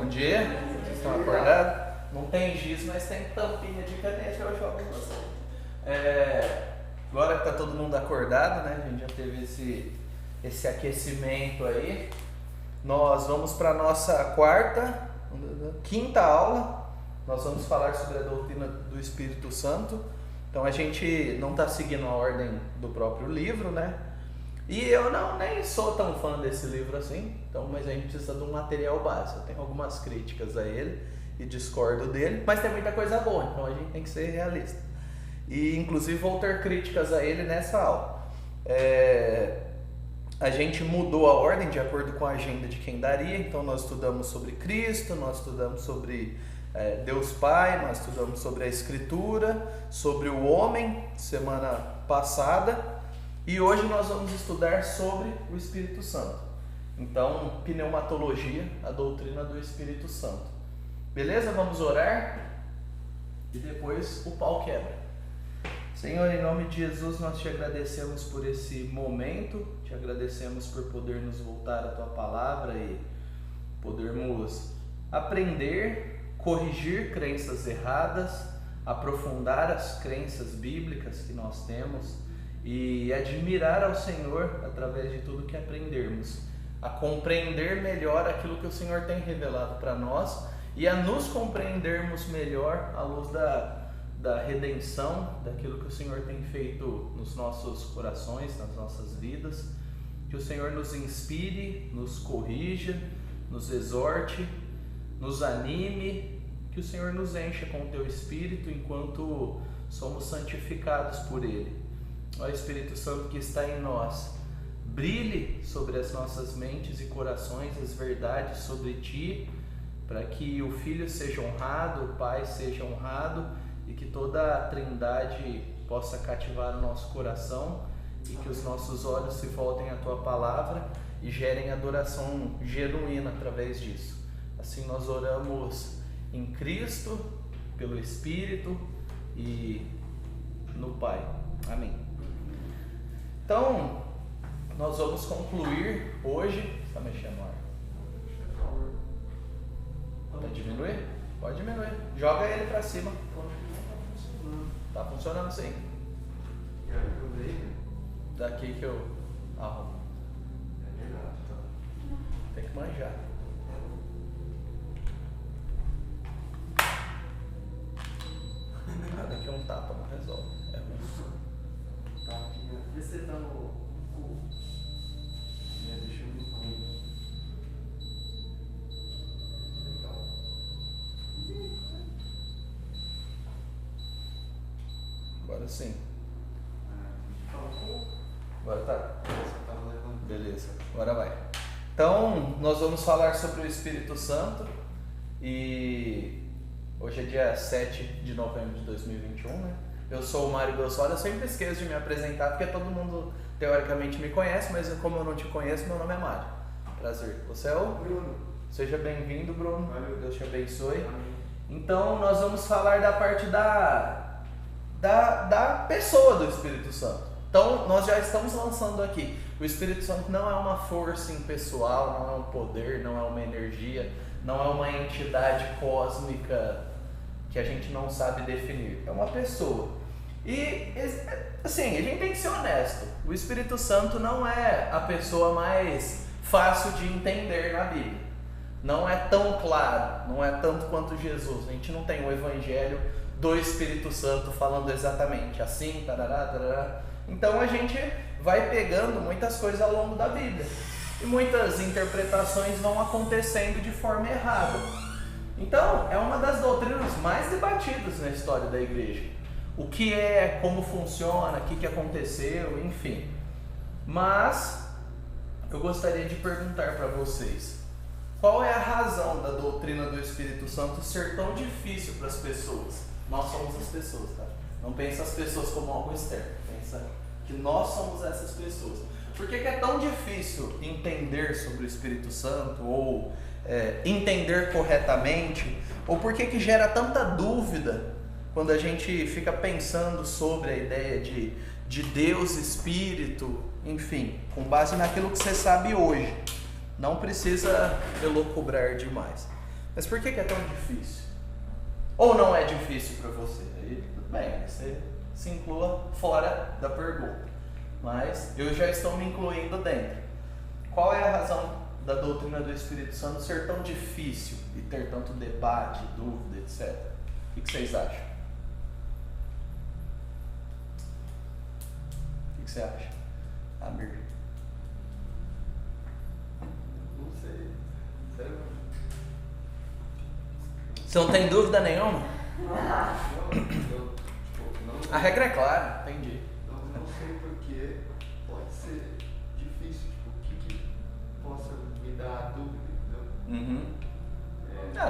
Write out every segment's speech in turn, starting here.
Bom dia, vocês estão acordados? Não tem giz, mas tem tampinha de caneta, eu jogo com você. Agora que está todo mundo acordado, né? A gente já teve esse aquecimento aí. Nós vamos para a nossa quinta aula. Nós vamos falar sobre a doutrina do Espírito Santo. Então a gente não está seguindo a ordem do próprio livro, né? E eu nem sou tão fã desse livro assim, então, mas a gente precisa de um material base. Eu tenho algumas críticas a ele e discordo dele, mas tem muita coisa boa, então a gente tem que ser realista. E inclusive vou ter críticas a ele nessa aula. A gente mudou a ordem de acordo com a agenda de quem daria, então nós estudamos sobre Cristo, nós estudamos sobre Deus Pai, nós estudamos sobre a Escritura, sobre o homem semana passada. E hoje nós vamos estudar sobre o Espírito Santo. Então, pneumatologia, a doutrina do Espírito Santo. Beleza? Vamos orar e depois o pau quebra. Senhor, em nome de Jesus, nós te agradecemos por esse momento, te agradecemos por podermos voltar à tua palavra e podermos aprender, corrigir crenças erradas, aprofundar as crenças bíblicas que nós temos e admirar ao Senhor através de tudo que aprendermos, a compreender melhor aquilo que o Senhor tem revelado para nós e a nos compreendermos melhor à luz da redenção, daquilo que o Senhor tem feito nos nossos corações, nas nossas vidas. Que o Senhor nos inspire, nos corrija, nos exorte, nos anime, que o Senhor nos encha com o teu Espírito enquanto somos santificados por Ele. Ó Espírito Santo que está em nós, brilhe sobre as nossas mentes e corações as verdades sobre Ti, para que o Filho seja honrado, o Pai seja honrado e que toda a Trindade possa cativar o nosso coração e que os nossos olhos se voltem à Tua Palavra e gerem adoração genuína através disso. Assim nós oramos em Cristo, pelo Espírito e no Pai. Amém. Então, nós vamos concluir hoje. Está mexendo no ar? Pode diminuir? Pode diminuir. Joga ele para cima. Tá funcionando sim. Daqui que eu arrumo. Tem que manjar. Nada que um tapa não resolve. É muito. Vê se você tá no cu. Deixa eu ver como. Legal. Agora sim. Tá no cu? Agora tá. Você tava levando. Beleza, agora vai. Então, nós vamos falar sobre o Espírito Santo. E hoje é dia 7 de novembro de 2021, né? Eu sou o Mário Belsola, eu sempre esqueço de me apresentar, porque todo mundo teoricamente me conhece, mas como eu não te conheço, meu nome é Mário. Prazer. Você é o? Bruno. Seja bem-vindo, Bruno. Valeu. Deus te abençoe. Amém. Então, nós vamos falar da parte da pessoa do Espírito Santo. Então, nós já estamos lançando aqui. O Espírito Santo não é uma força impessoal, não é um poder, não é uma energia, não é uma entidade cósmica que a gente não sabe definir. É uma pessoa. E, assim, a gente tem que ser honesto. O Espírito Santo não é a pessoa mais fácil de entender na Bíblia. Não é tão claro, não é tanto quanto Jesus. A gente não tem o Evangelho do Espírito Santo falando exatamente assim, tarará, tarará. Então a gente vai pegando muitas coisas ao longo da Bíblia. E muitas interpretações vão acontecendo de forma errada. Então, é uma das doutrinas mais debatidas na história da igreja. O que é, como funciona, o que aconteceu, enfim. Mas, eu gostaria de perguntar para vocês, qual é a razão da doutrina do Espírito Santo ser tão difícil para as pessoas? Nós somos as pessoas, tá? Não pensa as pessoas como algo externo, pensa que nós somos essas pessoas. Por que é tão difícil entender sobre o Espírito Santo ou entender corretamente? Ou por que gera tanta dúvida quando a gente fica pensando sobre a ideia de Deus, Espírito, enfim, com base naquilo que você sabe hoje. Não precisa elocubrar demais. Mas por que é tão difícil? Ou não é difícil para você? Aí tudo bem, você se inclua fora da pergunta. Mas eu já estou me incluindo dentro. Qual é a razão da doutrina do Espírito Santo ser tão difícil e ter tanto debate, dúvida, etc? O que vocês acham? O que você acha, Amir? Não sei. Sério? Você não tem dúvida nenhuma? Não, A regra é clara, entendi. não sei porque pode ser difícil, tipo, o que possa me dar dúvida, entendeu? Uhum.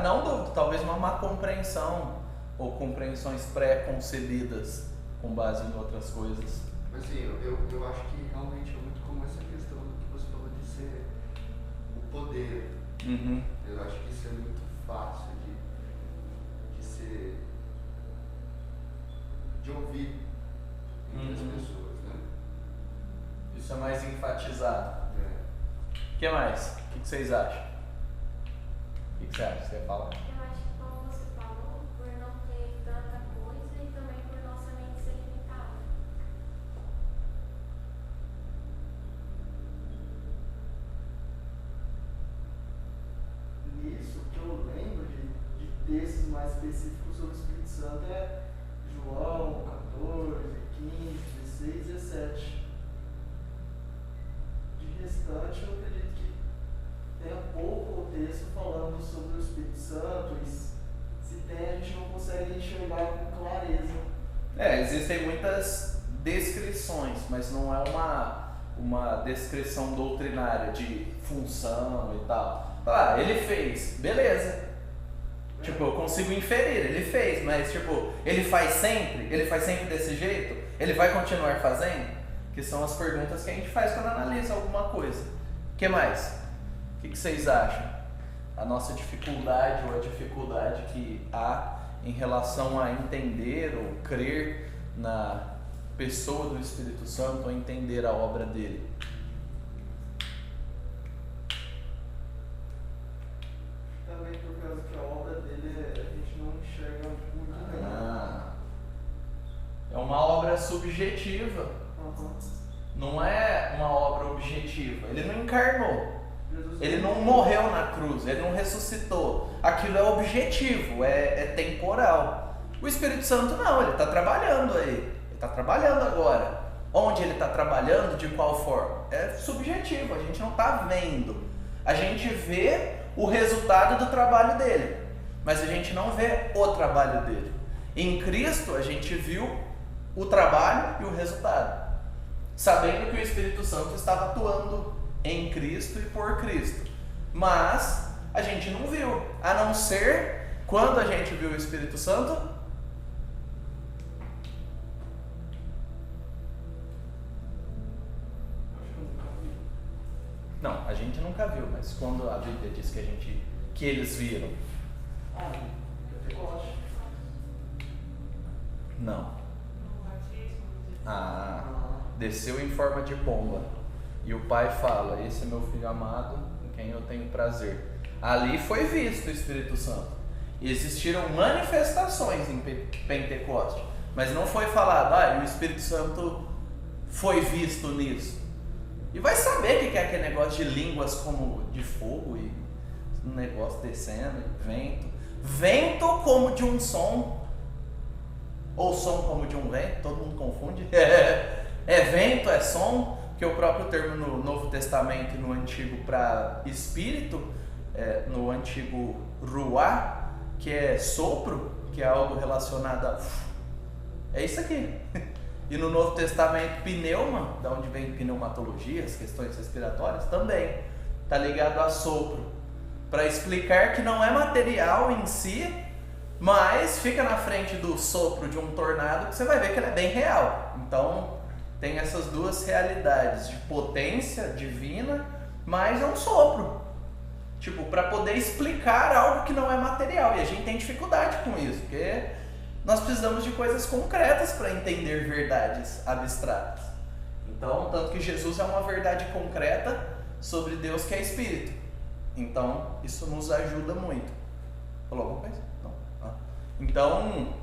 Não dúvida, talvez uma má compreensão ou compreensões pré-concebidas com base em outras coisas. Mas assim, eu acho que realmente é muito comum essa questão do que você falou de ser o poder. Uhum. Eu acho que isso é muito fácil de ser, de ouvir entre as pessoas, né? Isso é mais enfatizado. É. O que mais? O que vocês acham? O que você acha? Você ia falar? Eu acho que, como você falou, por não ter tanta coisa e também por nossa mente ser limitada. Nisso, o que eu lembro de textos mais específicos sobre o Espírito Santo é João 14, 15, 16 e 17. De restante, eu acredito que tenha pouco texto falando sobre o Espírito Santo, e se tem, a gente não consegue enxergar com clareza. Existem muitas descrições, mas não é uma descrição doutrinária de função e tal. Ele fez, beleza. Tipo, eu consigo inferir, ele fez, mas tipo, ele faz sempre desse jeito? Ele vai continuar fazendo? Que são as perguntas que a gente faz quando analisa alguma coisa. O que mais? O que vocês acham? A nossa dificuldade ou a dificuldade que há em relação a entender ou crer na pessoa do Espírito Santo ou entender a obra dele? Também por causa que a obra dele a gente não enxerga muito bem. É uma obra subjetiva, não é uma obra objetiva. Ele não encarnou, ele não morreu na cruz, ele não ressuscitou. Aquilo é objetivo, é temporal. O Espírito Santo não, ele está trabalhando aí, ele está trabalhando agora. Onde ele está trabalhando, de qual forma? É subjetivo, a gente não está vendo. A gente vê o resultado do trabalho dele, mas a gente não vê o trabalho dele. Em Cristo a gente viu o trabalho e o resultado, sabendo que o Espírito Santo estava atuando em Cristo e por Cristo, mas a gente não viu, a não ser quando a gente viu o Espírito Santo. Não, a gente nunca viu, mas quando a Bíblia diz que eles viram. Pentecoste. Não. Desceu em forma de pomba. E o pai fala: esse é meu filho amado, em quem eu tenho prazer. Ali foi visto o Espírito Santo. Existiram manifestações em Pentecoste, mas não foi falado, o Espírito Santo foi visto nisso. E vai saber o que é aquele negócio de línguas como de fogo e um negócio descendo, vento. Vento como de um som, ou som como de um vento, todo mundo confunde. É vento, é som, que o próprio termo no Novo Testamento e no Antigo para espírito, no Antigo ruá, que é sopro, que é algo relacionado a... É isso aqui. E no Novo Testamento, pneuma, da onde vem pneumatologia, as questões respiratórias, também está ligado a sopro, para explicar que não é material em si, mas fica na frente do sopro de um tornado que você vai ver que ele é bem real. Então tem essas duas realidades de potência divina, mas é um sopro, tipo, para poder explicar algo que não é material, e a gente tem dificuldade com isso, porque nós precisamos de coisas concretas para entender verdades abstratas. Então, tanto que Jesus é uma verdade concreta sobre Deus que é Espírito. Então, isso nos ajuda muito. Falou alguma coisa? Não. Ah. Então,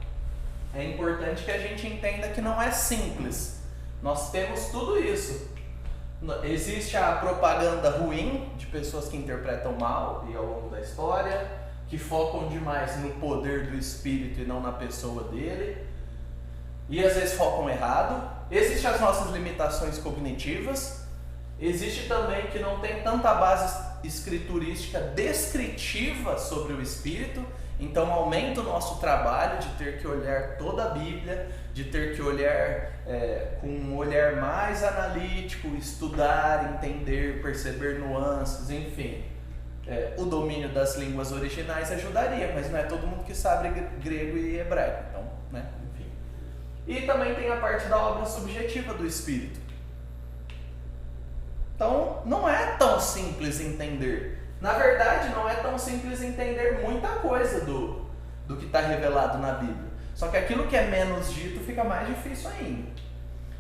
é importante que a gente entenda que não é simples. Nós temos tudo isso. Existe a propaganda ruim de pessoas que interpretam mal e ao longo da história, que focam demais no poder do Espírito e não na pessoa dele, e às vezes focam errado. Existem as nossas limitações cognitivas. Existe também que não tem tanta base escriturística descritiva sobre o Espírito, então aumenta o nosso trabalho de ter que olhar toda a Bíblia, de ter que olhar com um olhar mais analítico, estudar, entender, perceber nuances, enfim. O domínio das línguas originais ajudaria, mas não é todo mundo que sabe grego e hebraico, então, né? Enfim. E também tem a parte da obra subjetiva do Espírito. Então, não é tão simples entender. Na verdade, não é tão simples entender muita coisa do que está revelado na Bíblia. Só que aquilo que é menos dito fica mais difícil ainda.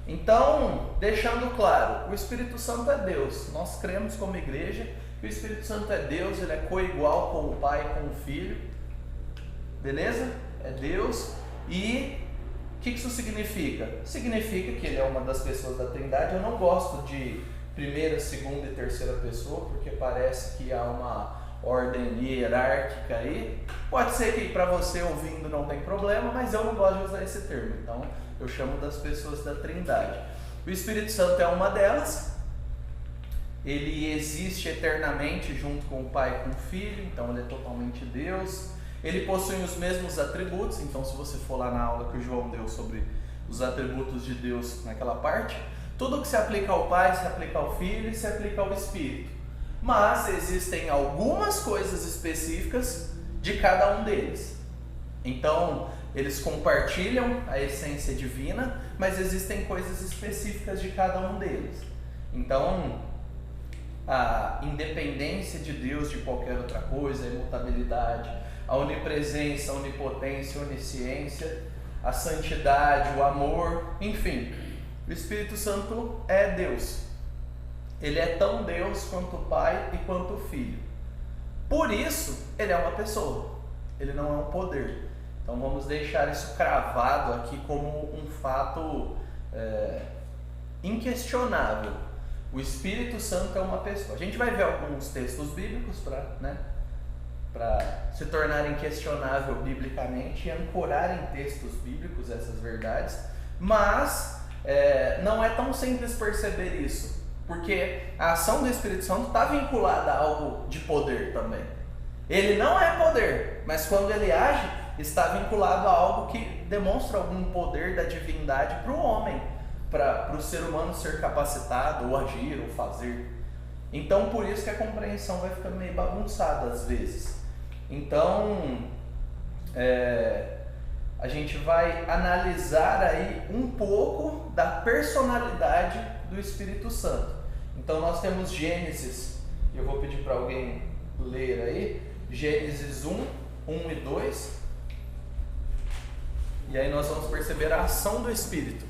Então, deixando claro, o Espírito Santo é Deus. Nós cremos como igreja que o Espírito Santo é Deus, ele é coigual com o Pai e com o Filho. Beleza? É Deus. E o que isso significa? Significa que ele é uma das pessoas da Trindade. Eu não gosto de primeira, segunda e terceira pessoa, porque parece que há uma ordem hierárquica aí. Pode ser que para você ouvindo não tem problema, mas eu não gosto de usar esse termo, então eu chamo das pessoas da Trindade. O Espírito Santo é uma delas. Ele existe eternamente junto com o Pai e com o Filho, então ele é totalmente Deus. Ele possui os mesmos atributos, então se você for lá na aula que o João deu sobre os atributos de Deus naquela parte, tudo que se aplica ao Pai, se aplica ao Filho e se aplica ao Espírito. Mas existem algumas coisas específicas de cada um deles. Então, eles compartilham a essência divina, mas existem coisas específicas de cada um deles. Então, a independência de Deus de qualquer outra coisa, a imutabilidade, a onipresença, a onipotência, a onisciência, a santidade, o amor, enfim. O Espírito Santo é Deus. Ele é tão Deus quanto o Pai e quanto o Filho. Por isso, ele é uma pessoa. Ele não é um poder. Então vamos deixar isso cravado aqui como um fato inquestionável. O Espírito Santo é uma pessoa. A gente vai ver alguns textos bíblicos para se tornar inquestionável biblicamente e ancorar em textos bíblicos essas verdades. Mas não é tão simples perceber isso, porque a ação do Espírito Santo está vinculada a algo de poder também. Ele não é poder, mas quando ele age, está vinculado a algo que demonstra algum poder da divindade para o homem, para o ser humano ser capacitado, ou agir, ou fazer. Então, por isso que a compreensão vai ficando meio bagunçada às vezes. Então, a gente vai analisar aí um pouco da personalidade do Espírito Santo. Então nós temos Gênesis, eu vou pedir para alguém ler aí, Gênesis 1 e 2, e aí nós vamos perceber a ação do Espírito.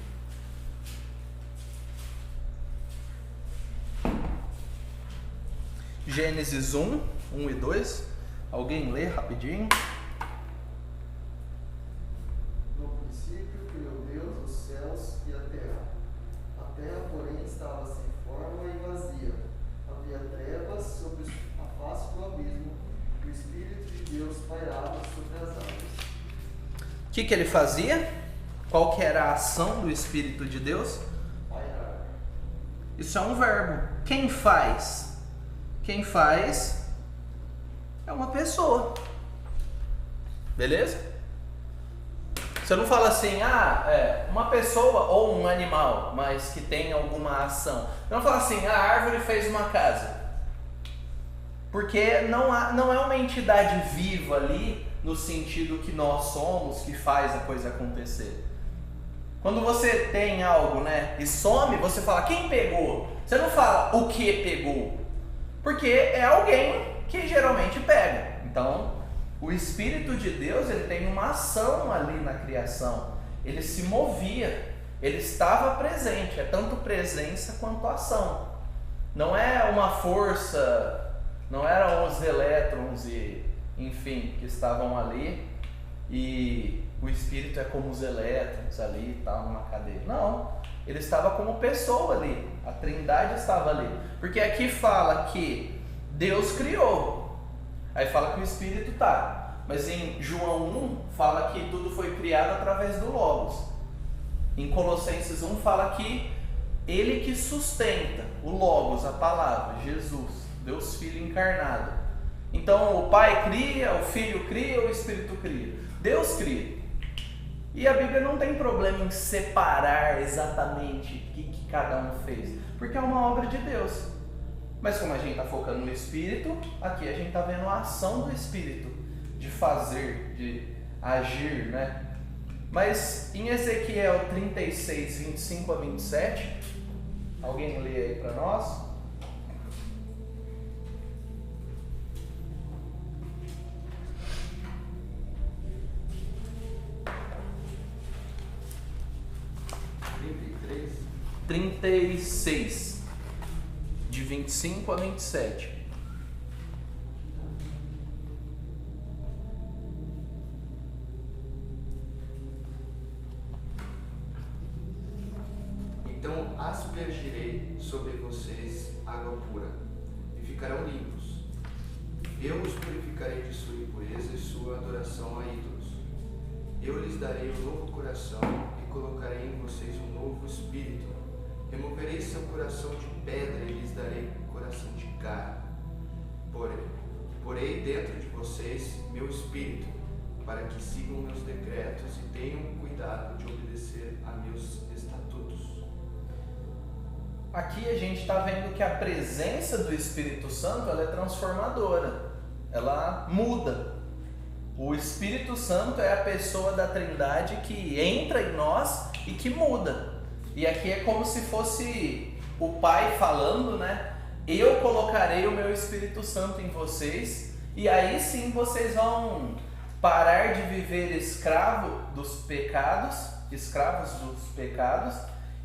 Gênesis 1 e 2, alguém lê rapidinho? Porém estava sem forma e vazia. Havia trevas sobre a face do abismo, e o Espírito de Deus pairava sobre as águas. O que ele fazia? Qual que era a ação do Espírito de Deus? Pairar. Isso é um verbo. Quem faz? Quem faz é uma pessoa. Beleza? Você não fala assim, uma pessoa ou um animal, mas que tem alguma ação. Você não fala assim, a árvore fez uma casa. Porque não é uma entidade viva ali, no sentido que nós somos, que faz a coisa acontecer. Quando você tem algo, né, e some, você fala, quem pegou? Você não fala o que pegou. Porque é alguém que geralmente pega. Então, o Espírito de Deus, ele tem uma ação ali na criação. Ele se movia, ele estava presente. É tanto presença quanto ação. Não é uma força, não eram os elétrons e enfim, que estavam ali, e o Espírito é como os elétrons ali e tal, numa cadeia. Não, ele estava como pessoa ali, a Trindade estava ali. Porque aqui fala que Deus criou, aí fala que o Espírito está. Mas em João 1 fala que tudo foi criado através do Logos. Em Colossenses 1 fala que ele que sustenta o Logos, a palavra, Jesus, Deus Filho encarnado. Então o Pai cria, o Filho cria, o Espírito cria. Deus cria. E a Bíblia não tem problema em separar exatamente o que cada um fez, porque é uma obra de Deus. Mas como a gente está focando no Espírito, aqui a gente está vendo a ação do Espírito, de fazer, de agir, né? Mas em Ezequiel 36, 25 a 27, alguém lê aí para nós? Três. 36, de 25 a 27. Então aspergirei sobre vocês água pura, e ficarão limpos. Eu os purificarei de sua impureza e sua adoração a ídolos. Eu lhes darei um novo coração e colocarei em vocês um novo espírito. Removerei seu coração de pedra e lhes darei coração de carne. Porei dentro de vocês meu espírito, para que sigam meus decretos e tenham cuidado de obedecer a meus estatutos. Aqui a gente está vendo que a presença do Espírito Santo ela é transformadora, ela muda. O Espírito Santo é a pessoa da Trindade que entra em nós e que muda. E aqui é como se fosse o Pai falando, né? Eu colocarei o meu Espírito Santo em vocês e aí sim vocês vão parar de viver escravos dos pecados,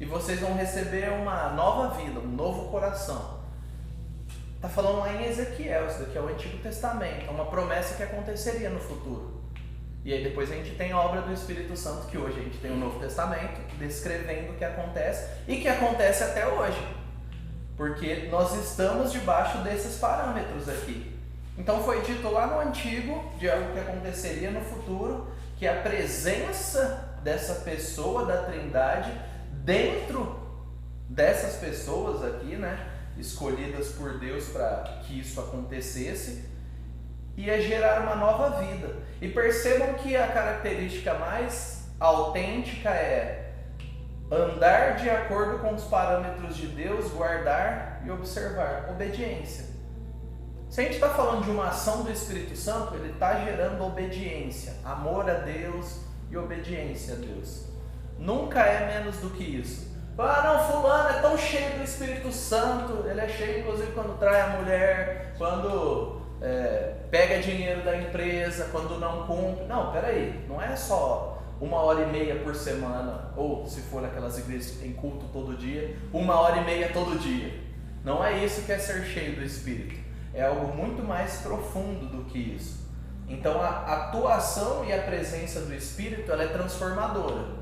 e vocês vão receber uma nova vida, um novo coração. Está falando lá em Ezequiel, isso daqui é o Antigo Testamento, é uma promessa que aconteceria no futuro. E aí depois a gente tem a obra do Espírito Santo, que hoje a gente tem o Novo Testamento, descrevendo o que acontece e que acontece até hoje. Porque nós estamos debaixo desses parâmetros aqui. Então foi dito lá no Antigo, de algo que aconteceria no futuro, que a presença dessa pessoa da Trindade, dentro dessas pessoas aqui, né, escolhidas por Deus para que isso acontecesse, ia gerar uma nova vida. E percebam que a característica mais autêntica é andar de acordo com os parâmetros de Deus, guardar e observar. Obediência. Se a gente está falando de uma ação do Espírito Santo, ele está gerando obediência, amor a Deus e obediência a Deus. Nunca é menos do que isso. Ah, não, fulano é tão cheio do Espírito Santo, ele é cheio inclusive quando trai a mulher, quando pega dinheiro da empresa, quando não cumpre. Não, peraí, não é só 1h30 por semana, ou se for aquelas igrejas que tem culto todo dia, 1h30 todo dia. Não é isso que é ser cheio do Espírito. É algo muito mais profundo do que isso. Então a atuação e a presença do Espírito ela é transformadora.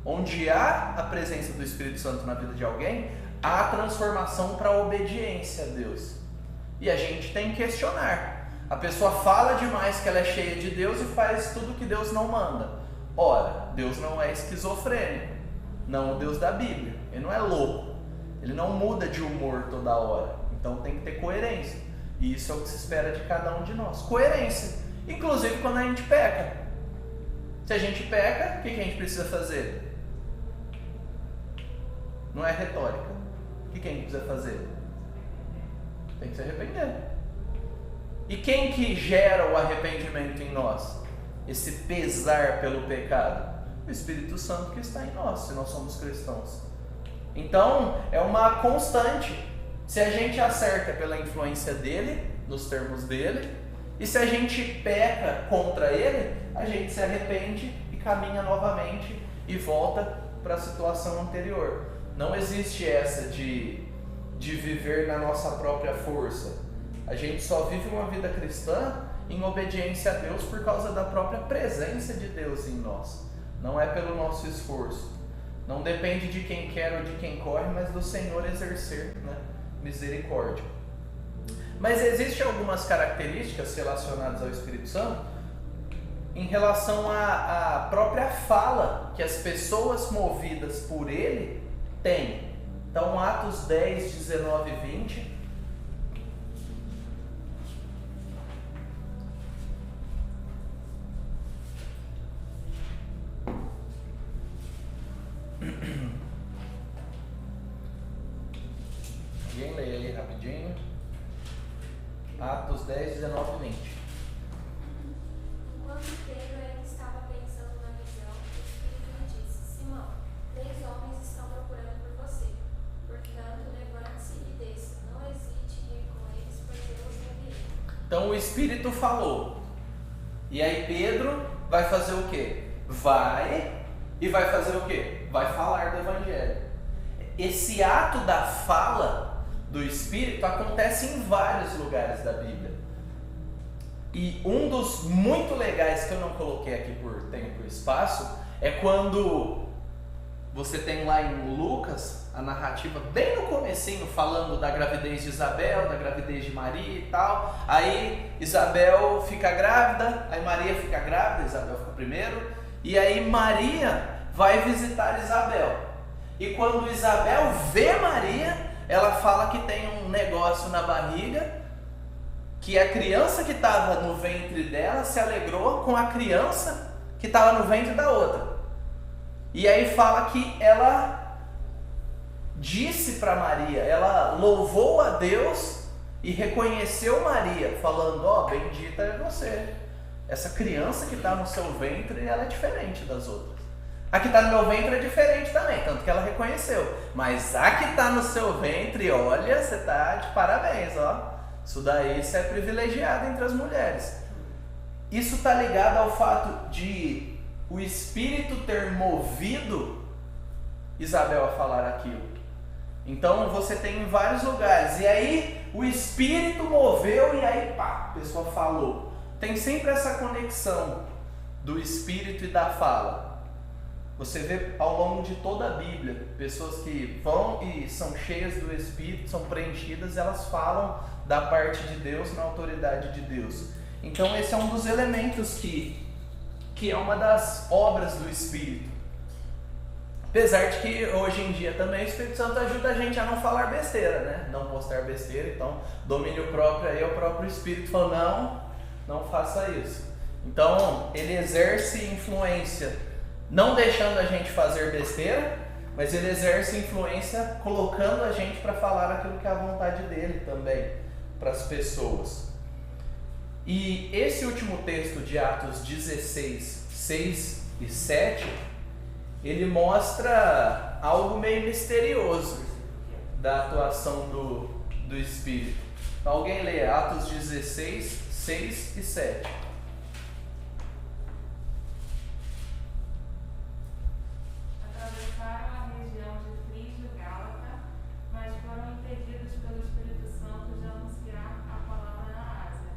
Onde há a presença do Espírito Santo na vida de alguém, há a transformação para a obediência a Deus. E a gente tem que questionar. A pessoa fala demais que ela é cheia de Deus e faz tudo que Deus não manda. Ora, Deus não é esquizofrênico, não o Deus da Bíblia. Ele não é louco, ele não muda de humor toda hora. Então tem que ter coerência. E isso é o que se espera de cada um de nós. Coerência. Inclusive quando a gente peca. Se a gente peca, o que a gente precisa fazer? Não é retórica. O que a gente precisa fazer? Tem que se arrepender. E quem que gera o arrependimento em nós? Esse pesar pelo pecado? O Espírito Santo que está em nós, se nós somos cristãos. Então, é uma constante. Se a gente acerta pela influência dele, nos termos dele, e se a gente peca contra ele, a gente se arrepende e caminha novamente e volta para a situação anterior. Não existe essa de viver na nossa própria força. A gente só vive uma vida cristã em obediência a Deus por causa da própria presença de Deus em nós. Não é pelo nosso esforço. Não depende de quem quer ou de quem corre, mas do Senhor exercer, né, misericórdia. Mas existem algumas características relacionadas ao Espírito Santo em relação à própria fala que as pessoas movidas por Ele têm. Então, Atos 10, 19 e 20. Alguém lê aí rapidinho. Atos 10, 19 e 20. Enquanto Pedro ainda estava pensando na visão, o Espírito lhe disse: Simão, 3 homens estão procurando por você. Portanto, levante-se e desça. Não hesite em ir com eles, porque eu os enviei. Então o Espírito falou. E aí Pedro vai fazer o quê? Vai e vai fazer o quê? Vai falar do Evangelho. Esse ato da fala do Espírito acontece em vários lugares da Bíblia. E um dos muito legais que eu não coloquei aqui por tempo e espaço é quando você tem lá em Lucas a narrativa bem no comecinho falando da gravidez de Isabel, da gravidez de Maria e tal. Aí Isabel fica grávida, aí Maria fica grávida, Isabel fica primeiro, e aí Maria vai visitar Isabel. E quando Isabel vê Maria, ela fala que tem um negócio na barriga, que a criança que estava no ventre dela se alegrou com a criança que estava no ventre da outra. E aí fala que ela disse para Maria, ela louvou a Deus e reconheceu Maria, falando: ó, bendita é você. Essa criança que está no seu ventre, ela é diferente das outras. A que está no meu ventre é diferente também, tanto que ela reconheceu. Mas a que está no seu ventre, olha, você está de parabéns, ó. Isso daí você é privilegiado entre as mulheres. Isso está ligado ao fato de o Espírito ter movido Isabel a falar aquilo. Então você tem em vários lugares. E aí o Espírito moveu e aí pá, a pessoa falou. Tem sempre essa conexão do Espírito e da fala. Você vê ao longo de toda a Bíblia, pessoas que vão e são cheias do Espírito, são preenchidas, elas falam da parte de Deus, na autoridade de Deus. Então esse é um dos elementos que é uma das obras do Espírito. Apesar de que hoje em dia também o Espírito Santo ajuda a gente a não falar besteira, né? Não postar besteira, então domínio próprio aí é o próprio Espírito falando: não faça isso. Então ele exerce influência, não deixando a gente fazer besteira, mas ele exerce influência colocando a gente para falar aquilo que é a vontade dele também para as pessoas. E esse último texto de Atos 16, 6 e 7, ele mostra algo meio misterioso da atuação do Espírito. Então, alguém lê Atos 16, 6 e 7. Atravessaram a região de Frígia e Gálata, mas foram impedidos pelo Espírito Santo de anunciar a palavra na Ásia.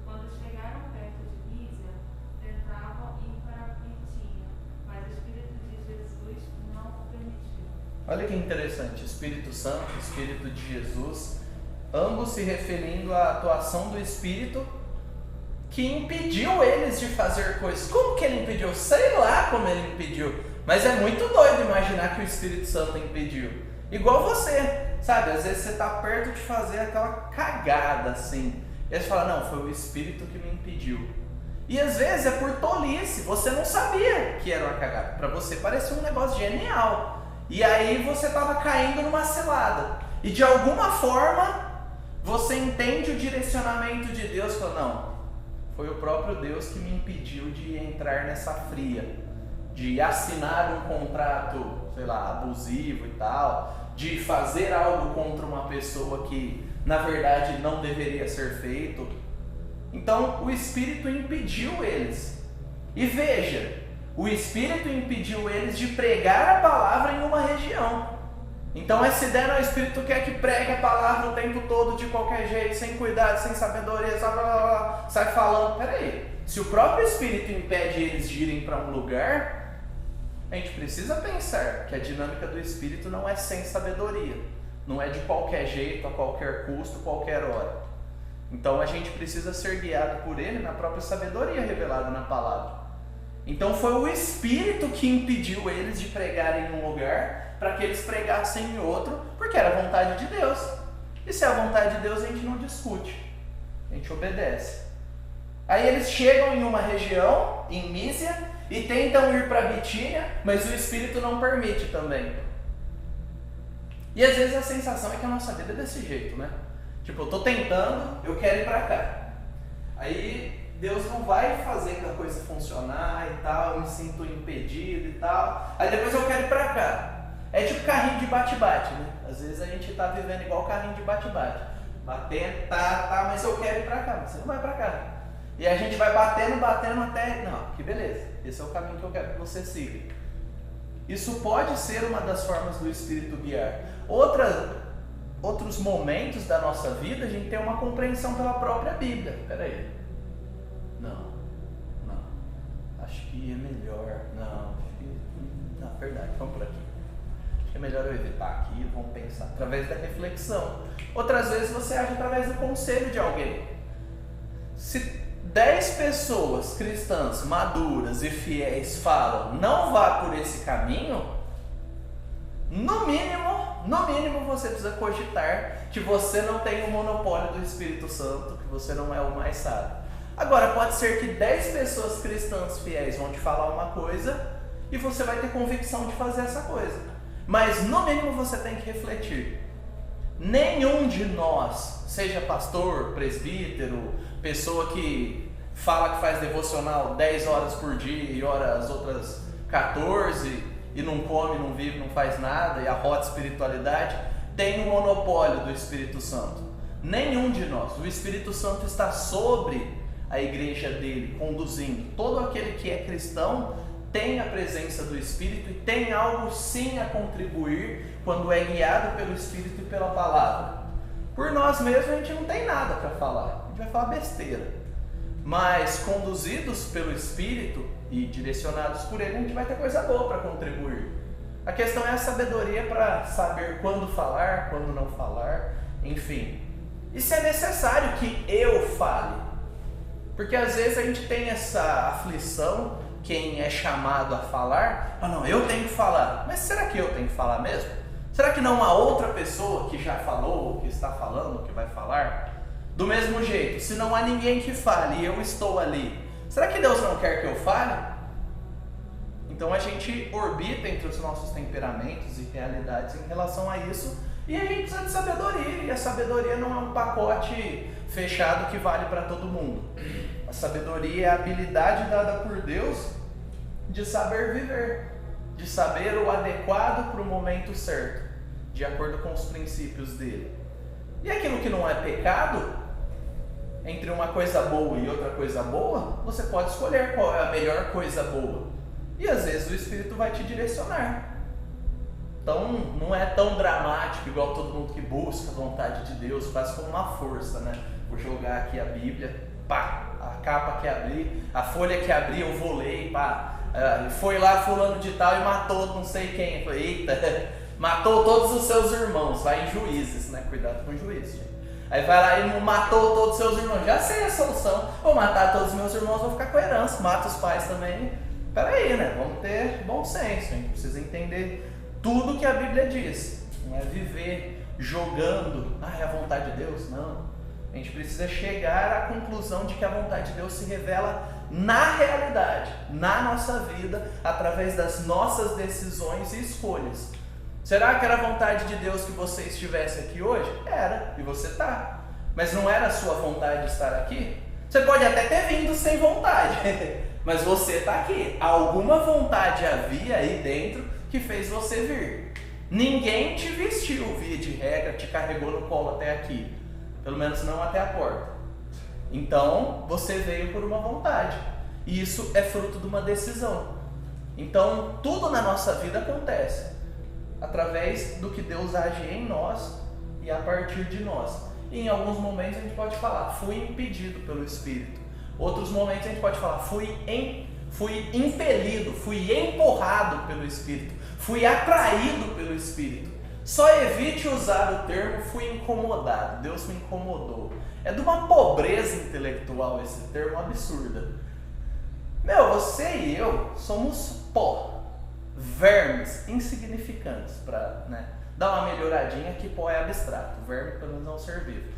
Quando chegaram perto de Mísia, tentavam ir para Bitínia, mas o Espírito de Jesus não o permitiu. Olha que interessante, Espírito Santo, Espírito de Jesus, ambos se referindo à atuação do Espírito que impediu eles de fazer coisas. Como que ele impediu? Sei lá como ele impediu, mas é muito doido imaginar que o Espírito Santo impediu. Igual você, sabe? Às vezes você está perto de fazer aquela cagada assim, e aí você fala: não, foi o Espírito que me impediu. E às vezes é por tolice, você não sabia que era uma cagada, para você parecia um negócio genial, e aí você estava caindo numa cilada, e de alguma forma você entende o direcionamento de Deus e fala: não, foi o próprio Deus que me impediu de entrar nessa fria, de assinar um contrato, sei lá, abusivo e tal, de fazer algo contra uma pessoa que na verdade não deveria ser feito. Então o Espírito impediu eles. E veja, o Espírito impediu eles de pregar a palavra em uma região. Então essa ideia não, o Espírito quer que pregue a palavra o tempo todo, de qualquer jeito, sem cuidado, sem sabedoria, sai falando. Peraí, se o próprio Espírito impede eles de irem para um lugar, a gente precisa pensar que a dinâmica do Espírito não é sem sabedoria, não é de qualquer jeito, a qualquer custo, qualquer hora. Então a gente precisa ser guiado por ele na própria sabedoria revelada na palavra. Então foi o Espírito que impediu eles de pregarem em um lugar para que eles pregassem em outro, porque era a vontade de Deus. E se é a vontade de Deus, a gente não discute, a gente obedece. Aí eles chegam em uma região, em Mísia, e tentam ir para Bitínia, mas o Espírito não permite também. E às vezes a sensação é que a nossa vida é desse jeito, né? Tipo, eu tô tentando, eu quero ir para cá. Aí Deus não vai fazer a coisa funcionar e tal, eu me sinto impedido e tal. Aí depois eu quero ir para cá. É tipo carrinho de bate-bate, né? Às vezes a gente tá vivendo igual carrinho de bate-bate. Batendo, mas eu quero ir para cá, mas você não vai para cá. E a gente vai batendo até... Não, que beleza, esse é o caminho que eu quero que você siga. Isso pode ser uma das formas do Espírito guiar. Outros momentos da nossa vida, a gente tem uma compreensão pela própria Bíblia. Peraí. Não. Acho que é melhor. Não, verdade, vamos por aqui. Acho que é melhor eu evitar aqui, vamos pensar. Através da reflexão. Outras vezes você age através do conselho de alguém. Se 10 pessoas cristãs, maduras e fiéis falam, não vá por esse caminho, no mínimo você precisa cogitar que você não tem o monopólio do Espírito Santo, que você não é o mais sábio. Agora, pode ser que 10 pessoas cristãs fiéis vão te falar uma coisa e você vai ter convicção de fazer essa coisa. Mas no mínimo você tem que refletir. Nenhum de nós, seja pastor, presbítero, pessoa que fala que faz devocional 10 horas por dia e ora as outras 14 e não come, não vive, não faz nada e arrota espiritualidade, tem o monopólio do Espírito Santo. Nenhum de nós. O Espírito Santo está sobre a igreja dele, conduzindo. Todo aquele que é cristão tem a presença do Espírito e tem algo sim a contribuir quando é guiado pelo Espírito e pela palavra. Por nós mesmos a gente não tem nada para falar, a gente vai falar besteira. Mas conduzidos pelo Espírito e direcionados por ele, a gente vai ter coisa boa para contribuir. A questão é a sabedoria para saber quando falar, quando não falar, enfim. E se é necessário que eu fale, porque às vezes a gente tem essa aflição, quem é chamado a falar, não, eu tenho que falar. Mas será que eu tenho que falar mesmo? Será que não há outra pessoa que já falou, que está falando, que vai falar? Do mesmo jeito, se não há ninguém que fale e eu estou ali, será que Deus não quer que eu fale? Então a gente orbita entre os nossos temperamentos e realidades em relação a isso, e a gente precisa de sabedoria, e a sabedoria não é um pacote fechado que vale para todo mundo. A sabedoria é a habilidade dada por Deus de saber viver, de saber o adequado para o momento certo, de acordo com os princípios dele. E aquilo que não é pecado, entre uma coisa boa e outra coisa boa, você pode escolher qual é a melhor coisa boa. E às vezes o Espírito vai te direcionar. Então não é tão dramático igual todo mundo que busca a vontade de Deus, faz com uma força, né? Vou jogar aqui a Bíblia, pá, a capa que abri, a folha que abri, eu vou ler, pá. Foi lá fulano de tal e matou não sei quem. Eu falei, eita, matou todos os seus irmãos, vai em Juízes, né? Cuidado com juízes, gente. Aí vai lá e matou todos os seus irmãos. Já sei a solução. Vou matar todos os meus irmãos, vou ficar com a herança. Mata os pais também. Peraí, né? Vamos ter bom senso. A gente precisa entender tudo que a Bíblia diz. Não é viver jogando. É a vontade de Deus? Não. A gente precisa chegar à conclusão de que a vontade de Deus se revela na realidade, na nossa vida, através das nossas decisões e escolhas. Será que era a vontade de Deus que você estivesse aqui hoje? Era, e você está. Mas não era a sua vontade estar aqui? Você pode até ter vindo sem vontade, mas você está aqui. Alguma vontade havia aí dentro que fez você vir. Ninguém te vestiu, via de regra, te carregou no colo até aqui. Pelo menos não até a porta. Então, você veio por uma vontade. E isso é fruto de uma decisão. Então, tudo na nossa vida acontece. através do que Deus age em nós e a partir de nós. E em alguns momentos a gente pode falar, fui impedido pelo Espírito. Outros momentos a gente pode falar, fui impelido, fui empurrado pelo Espírito, fui atraído pelo Espírito. Só evite usar o termo fui incomodado, Deus me incomodou. É de uma pobreza intelectual esse termo absurda. Você e eu somos pó, vermes insignificantes, para dar uma melhoradinha, que pó é abstrato, verme pelo menos não ser vivo.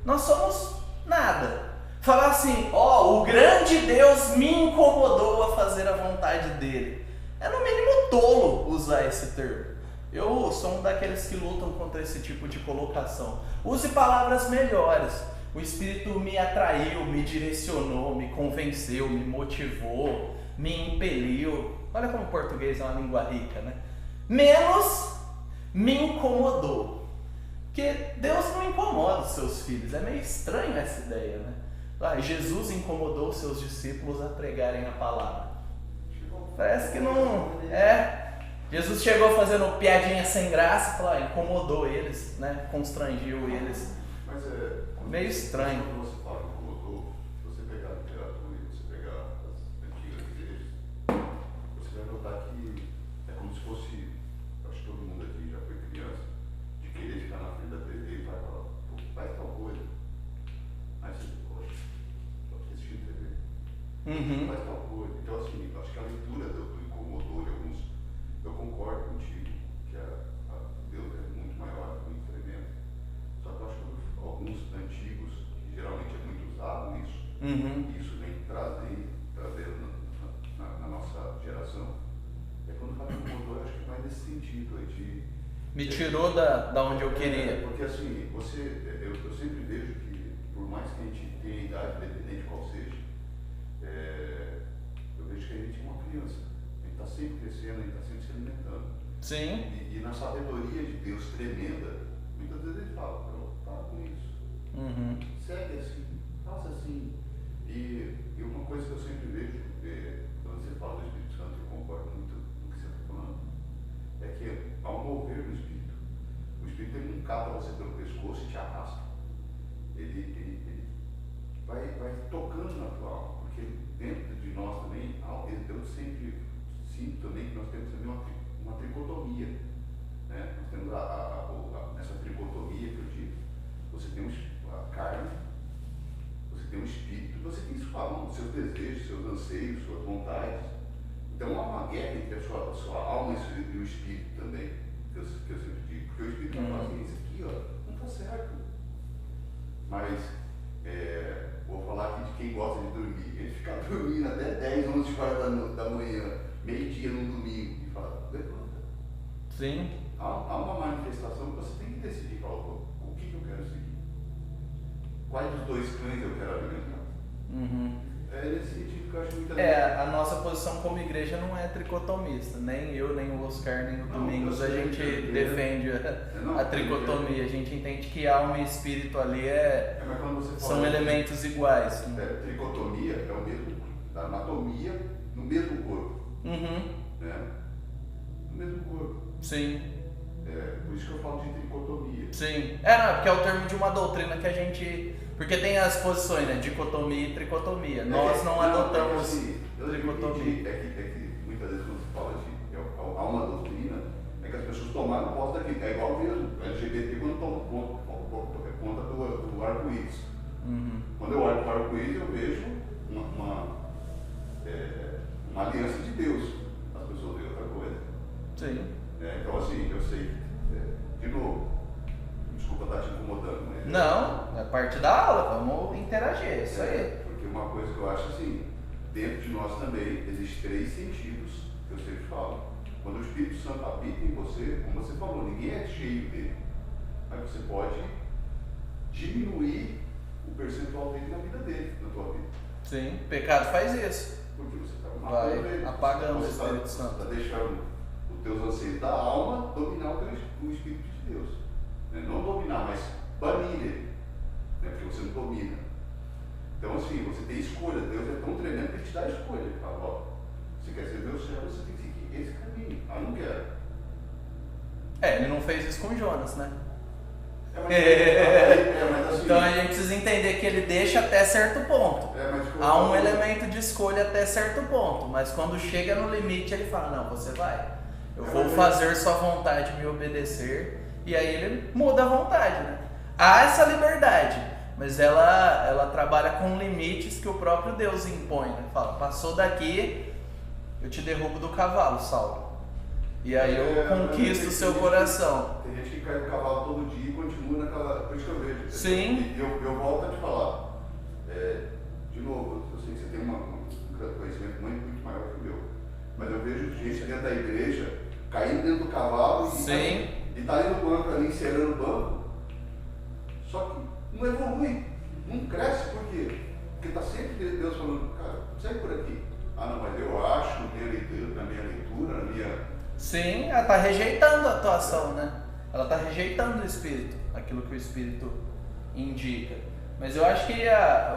Nós somos nada. Falar assim, o grande Deus me incomodou a fazer a vontade dele. É no mínimo tolo usar esse termo. Eu sou um daqueles que lutam contra esse tipo de colocação. Use palavras melhores. O Espírito me atraiu, me direcionou, me convenceu, me motivou, me impeliu. Olha como o português é uma língua rica, né? Menos me incomodou. Porque Deus não incomoda os seus filhos. É meio estranho essa ideia, né? Jesus incomodou os seus discípulos a pregarem a palavra. Parece que não... Jesus chegou fazendo piadinha sem graça, falou, incomodou eles, constrangiu eles. Mas meio estranho. Quando você fala incomodou, se você pegar a literatura e você pegar as antigas igrejas, você vai notar que é como se fosse, acho que todo mundo aqui já foi criança, de querer ficar na frente da TV e vai falar, faz tal coisa. Aí você, poxa, só fiquei assistindo TV. Faz tal coisa. Então assim, acho que a leitura do incomodou de alguns, eu concordo contigo que Deus é muito maior, muito tremendo. Só que eu acho que alguns antigos, que geralmente é muito usado isso, isso vem trazendo na nossa geração, é quando fala incomodou, eu acho que vai nesse sentido aí de... Me tirou da onde eu queria. Porque assim, eu sempre vejo que, por mais que a gente tenha idade, independente de qual seja, eu vejo que a gente é uma criança. A gente está sempre crescendo, a gente está sempre se alimentando. Sim. E na sabedoria de Deus tremenda, muitas vezes ele fala, para com isso. Segue assim, faça assim. E uma coisa que eu sempre vejo, quando você fala do Espírito Santo, eu concordo muito com o que você está falando, é que ao mover do Espírito, o Espírito ele não cata você pelo pescoço e te arrasta. Ele vai tocando na tua alma, porque dentro de nós também, eu sempre sinto também que nós temos também uma tricotomia. Nós temos nessa tricotomia que eu digo, você tem a carne, você tem o espírito, você tem sua alma, seus desejos, seus anseios, suas vontades. Então há uma guerra entre a sua alma e o espírito também, que eu sempre digo, porque o espírito vai falar assim, isso aqui não está certo. Mas vou falar aqui de quem gosta de dormir, ele fica dormindo até 10, 11 horas da manhã, meio-dia no domingo, e fala, levanta. Sim. Há uma manifestação que você tem que decidir, falar, o que eu quero seguir? Quais dos dois cães eu quero alimentar? É nesse sentido que eu acho muito legal. A nossa posição como igreja não é tricotomista, nem eu, nem o Oscar, nem o Domingos, a gente defende a tricotomia, a gente entende que alma e espírito ali são elementos iguais. Tricotomia é o mesmo, a anatomia no mesmo corpo. No mesmo corpo. Sim. Por isso que eu falo de tricotomia. Sim. Porque é o termo de uma doutrina que a gente... Porque tem as posições, dicotomia e tricotomia. Nós não adotamos tricotomia. É que muitas vezes quando se fala de há uma doutrina, é que as pessoas tomaram posse daquilo. É igual mesmo, o LGBT quando toma conta do arco-íris. Quando eu olho para o arco-íris, eu vejo uma aliança de Deus. As pessoas veem outra coisa. Sim. Então assim, eu sei, de novo, desculpa estar te incomodando, mas... Não, é parte da aula, vamos interagir, é isso aí. Porque uma coisa que eu acho assim, dentro de nós também existem 3 sentidos, que eu sempre falo. Quando o Espírito Santo habita em você, como você falou, ninguém é cheio dele. Mas você pode diminuir o percentual dele na vida dele, na tua vida. Sim, o pecado faz isso. Porque você está vai apagando o Espírito Você Santo. está deixando os teus anseios da alma dominar o Espírito de Deus. Não dominar, mas banir ele. Porque você não domina. Então assim, você tem escolha. Deus é tão tremendo que ele te dá a escolha. Ele fala, você quer ser meu servo, você tem que seguir esse caminho. Não quero. Ele não fez isso com Jonas, né? Mas assim, Então a gente precisa entender que ele deixa até certo ponto. Há um elemento de escolha até certo ponto, mas quando chega no limite ele fala, não, você vai. Eu vou fazer sua vontade, me obedecer. E aí ele muda a vontade, né? Há essa liberdade, mas ela trabalha com limites que o próprio Deus impõe, né? Fala, passou daqui, eu te derrubo do cavalo, Saulo. E aí eu conquisto o seu coração. Tem gente que cai do cavalo todo dia e continua naquela... Por isso que eu vejo. Sim. E eu volto a te falar. De novo, eu sei que você tem um conhecimento muito maior que o meu. Mas eu vejo gente dentro da igreja caindo dentro do cavalo e tá ali no banco, ali encerrando o banco. Só que não evolui. Não cresce. Por quê? Porque tá sempre Deus falando, cara, sai por aqui. Ah não, mas eu acho na minha leitura, na minha... Sim, ela está rejeitando a atuação, né? Ela está rejeitando o Espírito, aquilo que o Espírito indica. Mas eu acho que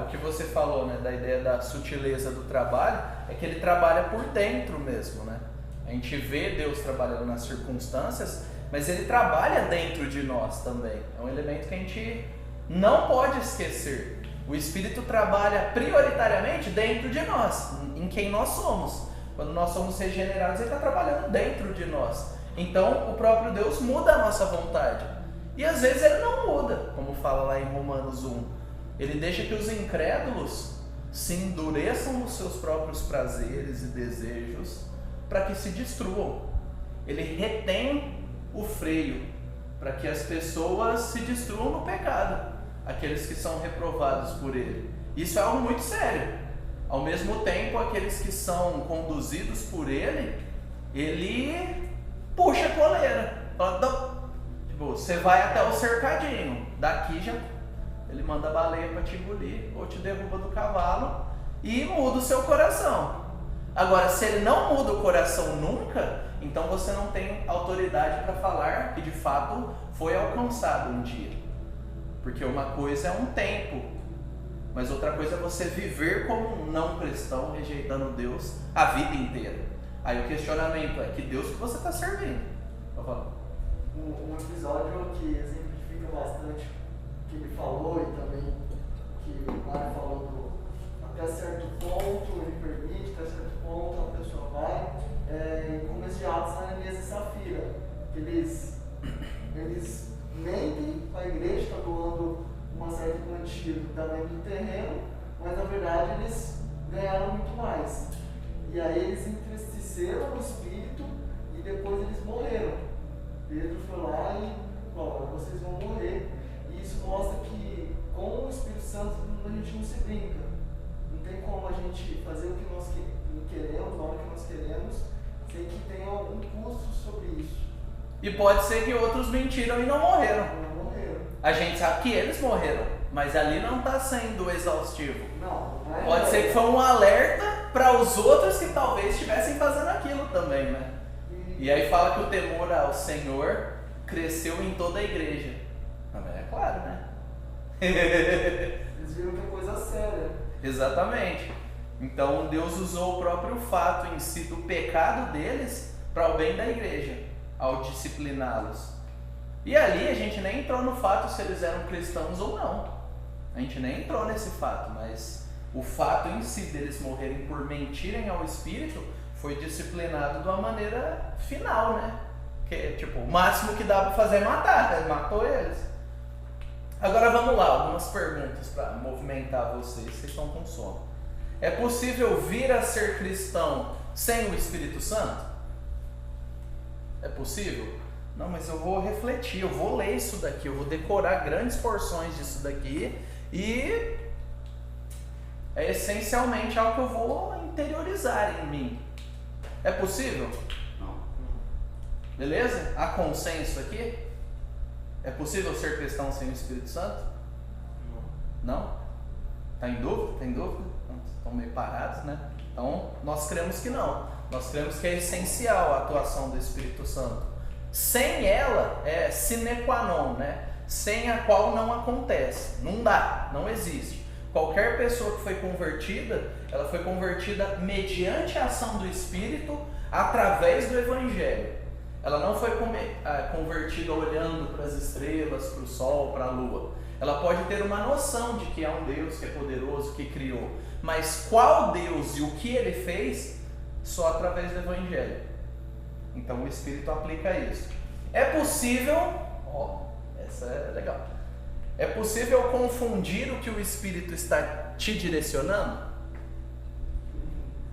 o que você falou, né, da ideia da sutileza do trabalho, é que ele trabalha por dentro mesmo, né? A gente vê Deus trabalhando nas circunstâncias, mas ele trabalha dentro de nós também. É um elemento que a gente não pode esquecer. O Espírito trabalha prioritariamente dentro de nós, em quem nós somos. Quando nós somos regenerados, ele está trabalhando dentro de nós. Então, o próprio Deus muda a nossa vontade. E às vezes ele não muda, como fala lá em Romanos 1. Ele deixa que os incrédulos se endureçam nos seus próprios prazeres e desejos para que se destruam. Ele retém o freio para que as pessoas se destruam no pecado, aqueles que são reprovados por ele. Isso é algo muito sério. Ao mesmo tempo, aqueles que são conduzidos por ele, ele puxa a coleira. Tipo, você vai até o cercadinho, daqui já ele manda a baleia para te engolir, ou te derruba do cavalo e muda o seu coração. Agora, se ele não muda o coração nunca, então você não tem autoridade para falar que de fato foi alcançado um dia. Porque uma coisa é um tempo, mas outra coisa é você viver como um não cristão, rejeitando Deus a vida inteira. Aí o questionamento é, que Deus que você está servindo? Um episódio que exemplifica bastante o que ele falou e também que o Mário falou até certo ponto ele permite, até certo ponto a pessoa vai, em começo de Atos, Ananias e Safira, que eles mentem para a igreja, está doando uma certa quantia também do terreno, mas na verdade eles ganharam muito mais. E aí eles entristeceram o espírito e depois eles morreram. Pedro foi lá e falou, vocês vão morrer. E isso mostra que com o Espírito Santo a gente não se brinca. Não tem como a gente fazer o que nós queremos, na hora que nós queremos, sem que tenha algum custo sobre isso. E pode ser que outros mentiram e não morreram. Não morreram. A gente sabe que eles morreram, mas ali não está sendo exaustivo. Não é. Pode ser que foi um alerta para os outros que talvez estivessem fazendo aquilo também, né? E aí fala que o temor ao Senhor cresceu em toda a igreja. Mas é claro, né? Eles viram que é coisa séria. Exatamente. Então Deus usou o próprio fato em si do pecado deles para o bem da igreja, ao discipliná-los. E ali a gente nem entrou no fato se eles eram cristãos ou não. A gente nem entrou nesse fato, mas o fato em si deles morrerem por mentirem ao Espírito foi disciplinado de uma maneira final, né? Que tipo, o máximo que dá para fazer é matar, né? Matou eles. Agora vamos lá, algumas perguntas para movimentar vocês estão com sono. É possível vir a ser cristão sem o Espírito Santo? É possível? Não, mas eu vou refletir, eu vou ler isso daqui, eu vou decorar grandes porções disso daqui e é essencialmente algo que eu vou interiorizar em mim. É possível? Não. Beleza? Há consenso aqui? É possível ser cristão sem o Espírito Santo? Não? Está em dúvida? Tem dúvida? Estão meio parados, né? Então, nós cremos que não. Nós cremos que é essencial a atuação do Espírito Santo. Sem ela, é sine qua non, né? Sem a qual não acontece. Não dá, não existe. Qualquer pessoa que foi convertida, ela foi convertida mediante a ação do Espírito, através do Evangelho. Ela não foi convertida olhando para as estrelas, para o sol, para a lua. Ela pode ter uma noção de que há um Deus que é poderoso, que criou. Mas qual Deus e o que Ele fez, só através do Evangelho. Então o Espírito aplica isso. É possível, essa é legal. É possível confundir o que o Espírito está te direcionando?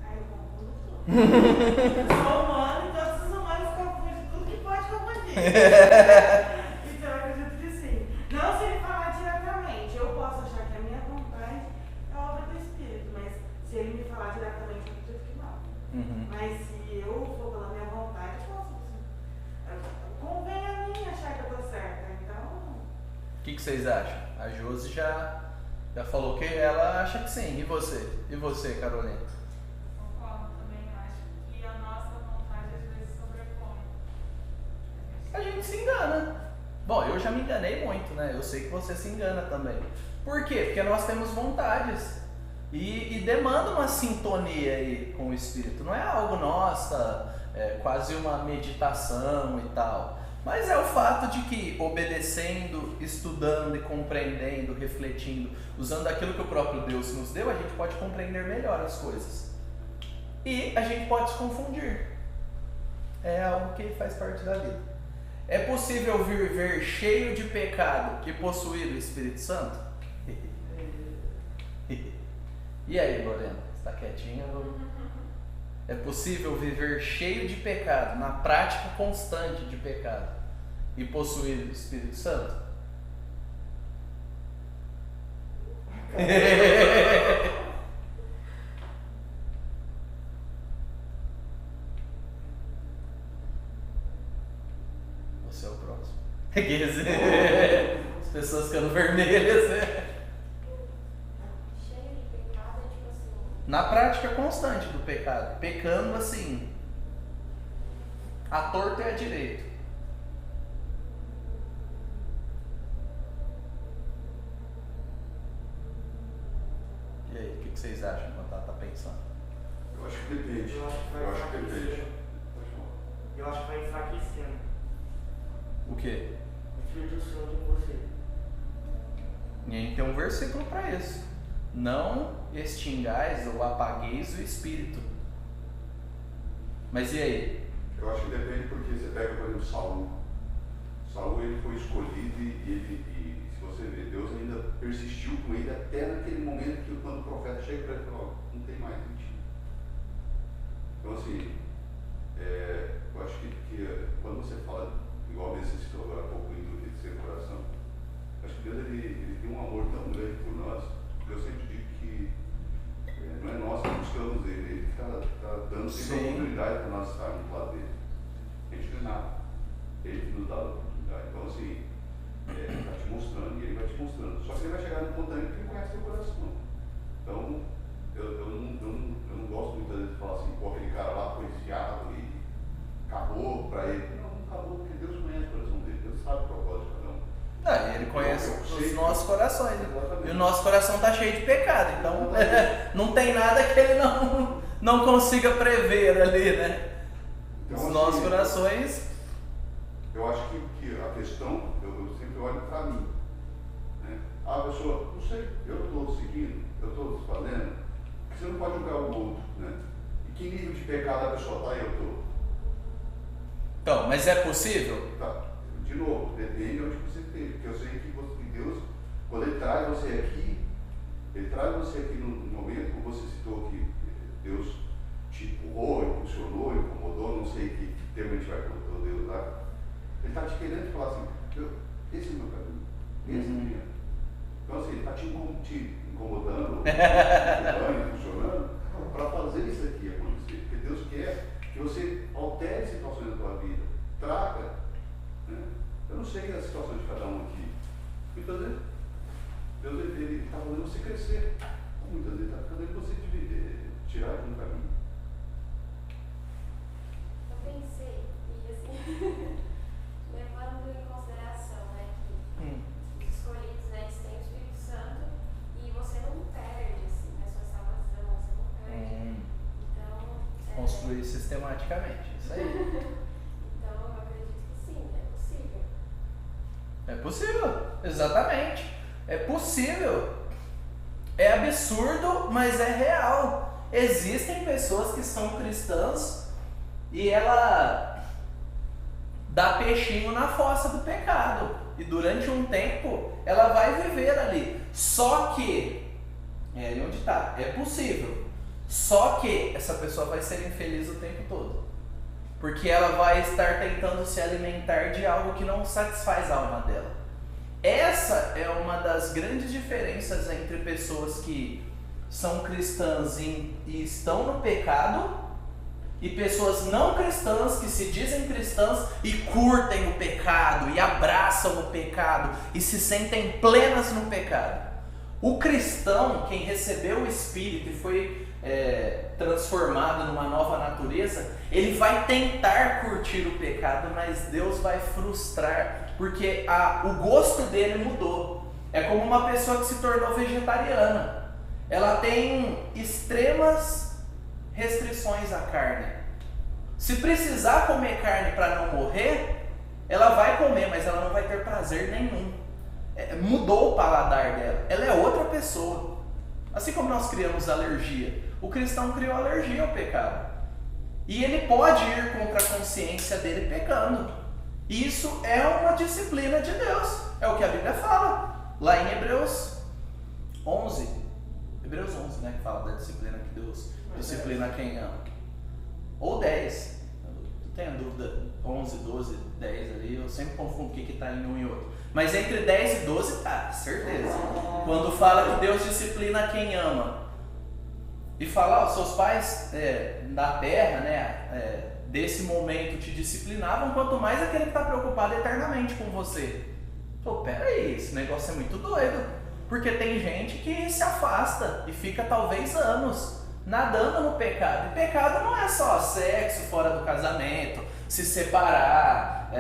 Aí eu confundo tudo. Eu sou humano e todos os humanos confundem tudo que pode confundir. Então eu acredito que sim. Não se ele falar diretamente, eu posso achar que a minha vontade é obra do Espírito, mas se ele me falar diretamente, eu acredito que não. Mas se eu for pela minha vontade, eu posso. Convém a mim achar que eu estou certa, então. O que vocês acham? A Josi já falou que ela acha que sim. E você? E você, Carolina? Concordo, também acho que a nossa vontade às vezes sobrepõe. A gente se engana. Bom, eu já me enganei muito, né? Eu sei que você se engana também. Por quê? Porque nós temos vontades. E demanda uma sintonia aí com o Espírito. Não é algo nossa, é quase uma meditação e tal. Mas é o fato de que, obedecendo, estudando e compreendendo, refletindo, usando aquilo que o próprio Deus nos deu, a gente pode compreender melhor as coisas. E a gente pode se confundir. É algo que faz parte da vida. É possível viver cheio de pecado e possuir o Espírito Santo? E aí, Lorena? Está quietinha? É possível viver cheio de pecado, na prática constante de pecado, e possuir o Espírito Santo? Você é o próximo. As pessoas ficando vermelhas. Cheio de pecado, tipo assim. Na prática constante do pecado, pecando assim, à torta e à direita. E aí, o que vocês acham quando ela está pensando? Eu acho que depende. Eu acho que vai Eu acho que depende. enfraquecendo. Pode falar. Eu acho que vai enfraquecendo. O quê? O Espírito Santo em você. E aí tem um versículo para isso. Não extingais ou apagueis o Espírito. Mas e aí? Eu acho que depende porque você pega, por exemplo, Saul. Saul ele foi escolhido e se você ver, Deus ainda persistiu com ele até naquele momento que quando o profeta chega para ele e fala, não tem mais em ti. Então assim, eu acho que quando você fala, igual você citou agora há pouco, do seu coração, acho que Deus ele tem um amor tão grande por nós. Eu sempre digo que não é nós que buscamos ele está dando sempre a oportunidade para nós estarmos do lado dele. A gente não é nada, ele que nos dá a oportunidade. Então, assim, ele está te mostrando e ele vai te mostrando. Só que ele vai chegar no ponto também que ele conhece seu coração. Então, eu não gosto muitas vezes de falar assim, pô, aquele cara lá foi enfiado e acabou para ele. Não acabou, porque Deus conhece o coração dele, Deus sabe o propósito de cada um. Ele conhece os nossos corações. Exatamente. E o nosso coração está cheio de pecado. Então, não tem nada que ele não consiga prever ali, né? Então, Os assim, nossos corações. Eu acho que a questão, eu sempre olho para mim. Né? A pessoa, não sei, eu estou seguindo, eu estou fazendo, porque você não pode julgar o outro. Né? E que nível de pecado a pessoa está e eu estou? Então, mas é possível? Tá. De novo, depende de onde você esteja. Porque eu sei que Deus, quando Ele traz você aqui, Ele traz você aqui no momento, como você citou que Deus te empurrou, impulsionou, incomodou, não sei que termo a gente vai colocar Deus lá. Ele está te querendo falar assim, esse é o meu caminho, esse é o meu. Então assim, ele está te incomodando, impulsionando, para fazer isso aqui acontecer. Porque Deus quer que você altere situações da tua vida, traga. Né? Eu não sei a situação de cada um aqui. Muitas vezes, Deus ele está fazendo você crescer. Muitas vezes está fazendo você tirar de um caminho. Eu pensei, e assim, levando em consideração, né, que os escolhidos, né, eles têm o Espírito Santo e você não perde, assim, a sua salvação, você não perde. Então, Construir sistematicamente. Isso aí. então, eu É possível, exatamente. É possível. É absurdo, mas é real. Existem pessoas que são cristãs e ela dá peixinho na fossa do pecado. E durante um tempo ela vai viver ali. Só que, é aí onde está, é possível. Só que essa pessoa vai ser infeliz o tempo todo. Porque ela vai estar tentando se alimentar de algo que não satisfaz a alma dela. Essa é uma das grandes diferenças entre pessoas que são cristãs e estão no pecado e pessoas não cristãs que se dizem cristãs e curtem o pecado e abraçam o pecado e se sentem plenas no pecado. O cristão, quem recebeu o Espírito e foi transformado numa nova natureza, ele vai tentar curtir o pecado, mas Deus vai frustrar, porque o gosto dele mudou. É como uma pessoa que se tornou vegetariana. Ela tem extremas restrições à carne. Se precisar comer carne para não morrer, ela vai comer, mas ela não vai ter prazer nenhum. Mudou o paladar dela. Ela é outra pessoa. Assim como nós criamos alergia, o cristão criou alergia ao pecado. E ele pode ir contra a consciência dele pecando. Isso é uma disciplina de Deus. É o que a Bíblia fala. Lá em Hebreus 11. Hebreus 11, né? Que fala da disciplina que Deus disciplina quem ama. Ou 10. Não tenho dúvida. 11, 12, 10 ali. Eu sempre confundo o que está em um e outro. Mas entre 10 e 12 tá, certeza. Quando fala que Deus disciplina quem ama. E fala, seus pais da terra, né, desse momento te disciplinavam, quanto mais aquele que está preocupado eternamente com você. Pô, peraí, esse negócio é muito doido. Porque tem gente que se afasta e fica talvez anos nadando no pecado. E pecado não é só sexo fora do casamento, se separar,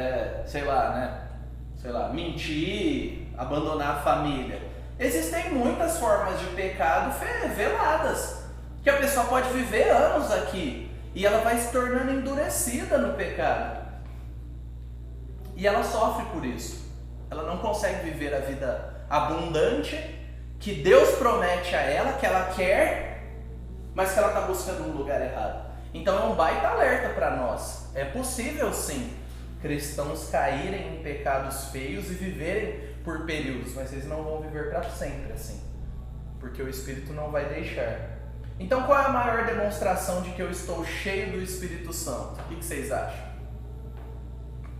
mentir, abandonar a família. Existem muitas formas de pecado veladas, que a pessoa pode viver anos aqui e ela vai se tornando endurecida no pecado. E ela sofre por isso. Ela não consegue viver a vida abundante que Deus promete a ela, que ela quer, mas que ela está buscando um lugar errado. Então é um baita alerta para nós. É possível sim cristãos caírem em pecados feios e viverem por períodos, mas eles não vão viver para sempre assim, porque o Espírito não vai deixar. Então qual é a maior demonstração de que eu estou cheio do Espírito Santo? O que vocês acham?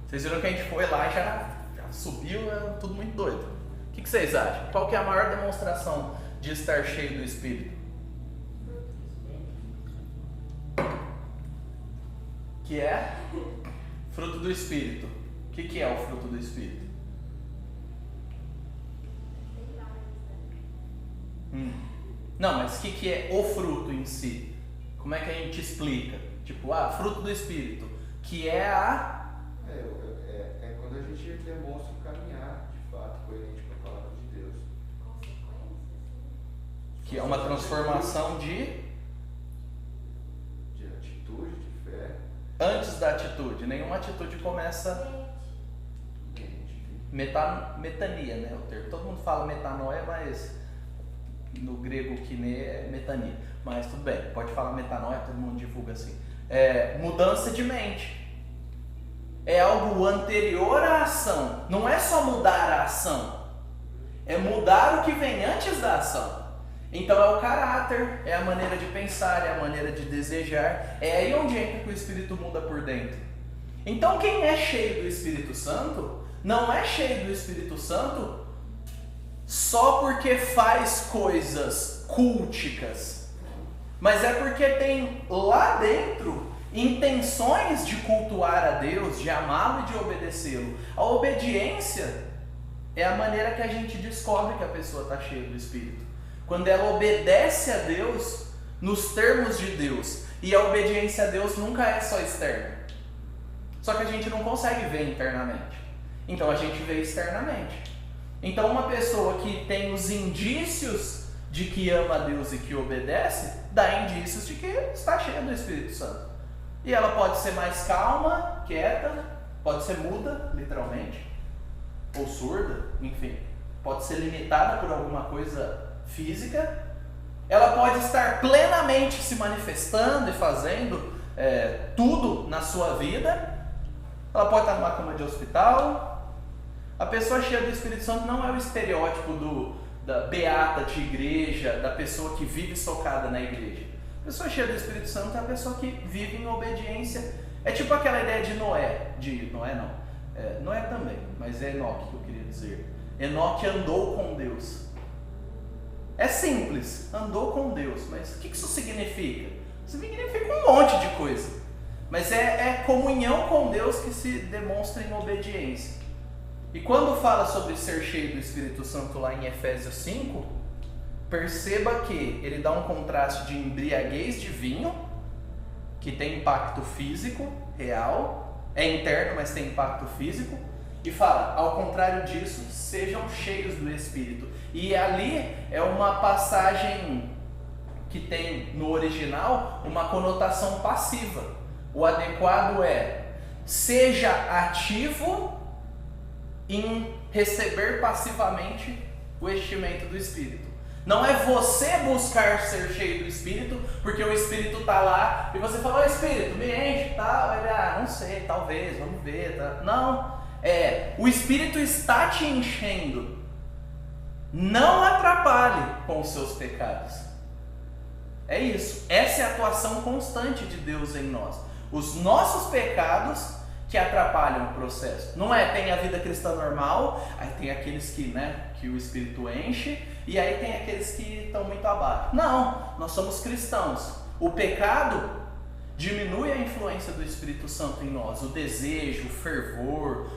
Vocês viram que a gente foi lá e já subiu, tudo muito doido. O que vocês acham? Qual que é a maior demonstração de estar cheio do Espírito? Que é fruto do Espírito. O que é o fruto do Espírito? Não, mas o que é o fruto em si? Como é que a gente explica? Tipo, fruto do Espírito, que é É quando a gente demonstra o caminhar, de fato, coerente com a palavra de Deus. Que é uma transformação de atitude, de fé. Antes da atitude, nenhuma atitude começa metania, né? O termo. Todo mundo fala metanoia, mas no grego kine é metania. Mas tudo bem, pode falar metanoia, todo mundo divulga assim. Mudança de mente. É algo anterior à ação. Não é só mudar a ação, é mudar o que vem antes da ação. Então é o caráter, é a maneira de pensar, é a maneira de desejar. É aí onde entra que o Espírito muda por dentro. Então quem é cheio do Espírito Santo, não é cheio do Espírito Santo só porque faz coisas culticas, mas é porque tem lá dentro intenções de cultuar a Deus, de amá-lo e de obedecê-lo. A obediência é a maneira que a gente descobre que a pessoa está cheia do Espírito. Quando ela obedece a Deus nos termos de Deus. E a obediência a Deus nunca é só externa. Só que a gente não consegue ver internamente. Então a gente vê externamente. Então uma pessoa que tem os indícios de que ama a Deus e que obedece, dá indícios de que está cheia do Espírito Santo. E ela pode ser mais calma, quieta, pode ser muda, literalmente. ou surda, enfim, pode ser limitada por alguma coisa física, ela pode estar plenamente se manifestando e fazendo tudo na sua vida, ela pode estar numa cama de hospital. A pessoa cheia do Espírito Santo não é o estereótipo da beata de igreja, da pessoa que vive socada na igreja. A pessoa cheia do Espírito Santo é a pessoa que vive em obediência. É tipo aquela ideia de Noé. Noé também, mas é Enoque que eu queria dizer. Enoque andou com Deus. É simples, andou com Deus, mas o que isso significa? Significa um monte de coisa. Mas é comunhão com Deus que se demonstra em obediência. E quando fala sobre ser cheio do Espírito Santo lá em Efésios 5, perceba que ele dá um contraste de embriaguez de vinho, que tem impacto físico, real, é interno, mas tem impacto físico, e fala, ao contrário disso, sejam cheios do Espírito. E ali é uma passagem que tem no original uma conotação passiva. O adequado é, seja ativo em receber passivamente o enchimento do Espírito. Não é você buscar ser cheio do Espírito, porque o Espírito está lá e você fala, Espírito, me enche, tá? Ele, não sei, talvez, vamos ver, tá? Não, o Espírito está te enchendo. Não atrapalhe com os seus pecados. É isso, essa é a atuação constante de Deus em nós. Os nossos pecados que atrapalham o processo. Não tem a vida cristã normal, aí tem aqueles que o Espírito enche, e aí tem aqueles que estão muito abaixo. Não, nós somos cristãos. O pecado diminui a influência do Espírito Santo em nós, o desejo, o fervor,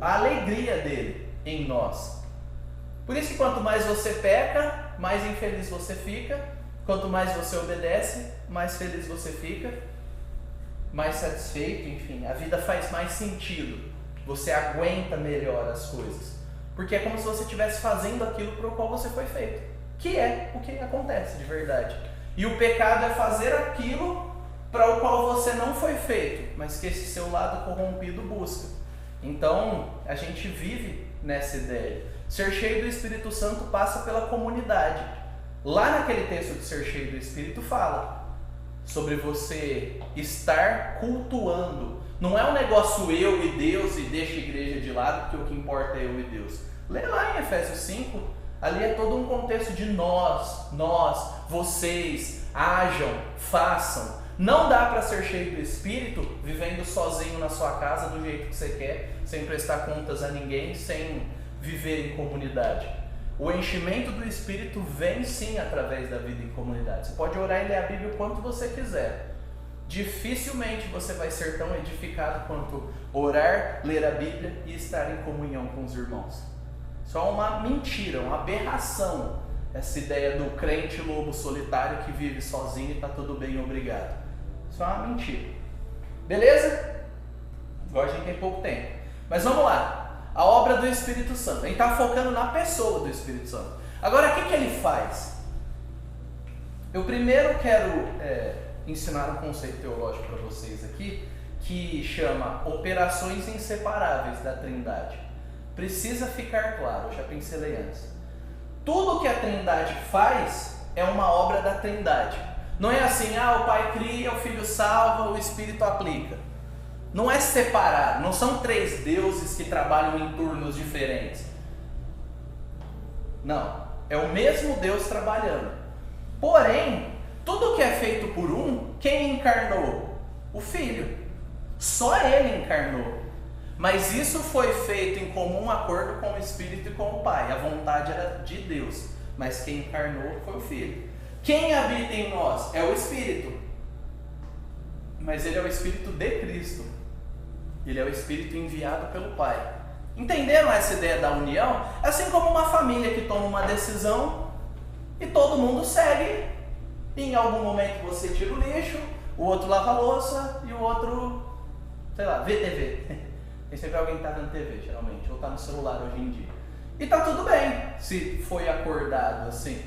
a alegria dele em nós. Por isso que quanto mais você peca, mais infeliz você fica. Quanto mais você obedece, mais feliz você fica, mais satisfeito, enfim, a vida faz mais sentido, você aguenta melhor as coisas, porque é como se você estivesse fazendo aquilo para o qual você foi feito, que é o que acontece de verdade. E o pecado é fazer aquilo para o qual você não foi feito, mas que esse seu lado corrompido busca. Então, a gente vive nessa ideia. Ser cheio do Espírito Santo passa pela comunidade. Lá naquele texto de ser cheio do Espírito fala sobre você estar cultuando. Não é um negócio eu e Deus e deixa a igreja de lado, porque o que importa é eu e Deus. Lê lá em Efésios 5, ali é todo um contexto de nós, vocês, hajam, façam. Não dá para ser cheio do Espírito vivendo sozinho na sua casa do jeito que você quer, sem prestar contas a ninguém, sem viver em comunidade. O enchimento do Espírito vem sim através da vida em comunidade. Você pode orar e ler a Bíblia o quanto você quiser. Dificilmente você vai ser tão edificado quanto orar, ler a Bíblia e estar em comunhão com os irmãos. Só uma mentira, uma aberração, essa ideia do crente lobo solitário que vive sozinho e está tudo bem, obrigado. Isso é uma mentira. Beleza? Agora a gente tem pouco tempo. Mas vamos lá. A obra do Espírito Santo. A gente está focando na pessoa do Espírito Santo. Agora, o que ele faz? Eu primeiro quero ensinar um conceito teológico para vocês aqui, que chama operações inseparáveis da Trindade. Precisa ficar claro, eu já pincelei antes. Tudo que a Trindade faz é uma obra da Trindade. Não é assim, o Pai cria, o Filho salva, o Espírito aplica. Não é separado, não são três deuses que trabalham em turnos diferentes. Não, é o mesmo Deus trabalhando. Porém, tudo que é feito por um, quem encarnou? O Filho. Só ele encarnou. Mas isso foi feito em comum acordo com o Espírito e com o Pai. A vontade era de Deus, mas quem encarnou foi o Filho. Quem habita em nós? É o Espírito. Mas ele é o Espírito de Cristo. Ele é o Espírito enviado pelo Pai. Entenderam essa ideia da união? Assim como uma família que toma uma decisão e todo mundo segue. E em algum momento você tira o lixo, o outro lava a louça e o outro, vê TV. Tem sempre alguém que está vendo TV, geralmente, ou está no celular hoje em dia. E está tudo bem, se foi acordado assim.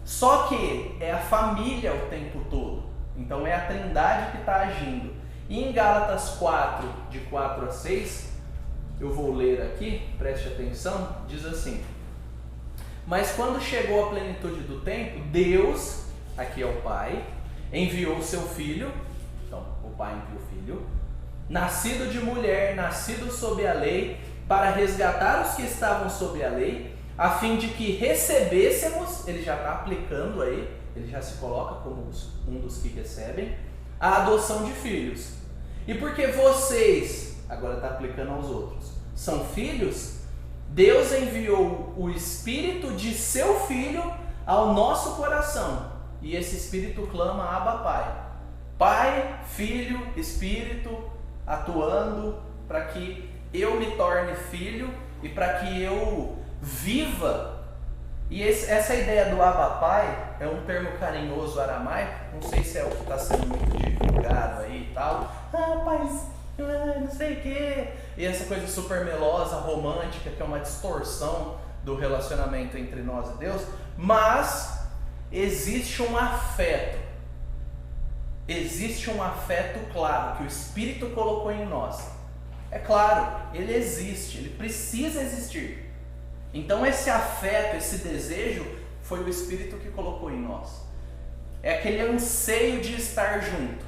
Só que é a família o tempo todo. Então é a Trindade que está agindo. E em Gálatas 4, de 4 a 6, eu vou ler aqui, preste atenção, diz assim: mas quando chegou a plenitude do tempo, Deus, aqui é o Pai, enviou o seu Filho, então o Pai enviou o Filho, nascido de mulher, nascido sob a lei, para resgatar os que estavam sob a lei, a fim de que recebêssemos, ele já está aplicando aí, ele já se coloca como um dos que recebem, a adoção de filhos. E porque vocês, agora está aplicando aos outros, são filhos, Deus enviou o Espírito de seu Filho ao nosso coração. E esse Espírito clama: Abba, Pai. Pai, Filho, Espírito atuando para que eu me torne filho e para que eu viva. E essa ideia do Abba Pai é um termo carinhoso aramaico, não sei se é o que está sendo muito divulgado aí e tal. Não sei o que. E essa coisa super melosa, romântica, que é uma distorção do relacionamento entre nós e Deus. Mas existe um afeto. Existe um afeto claro que o Espírito colocou em nós. É claro, ele existe, ele precisa existir. Então esse afeto, esse desejo, foi o Espírito que colocou em nós. É aquele anseio de estar junto.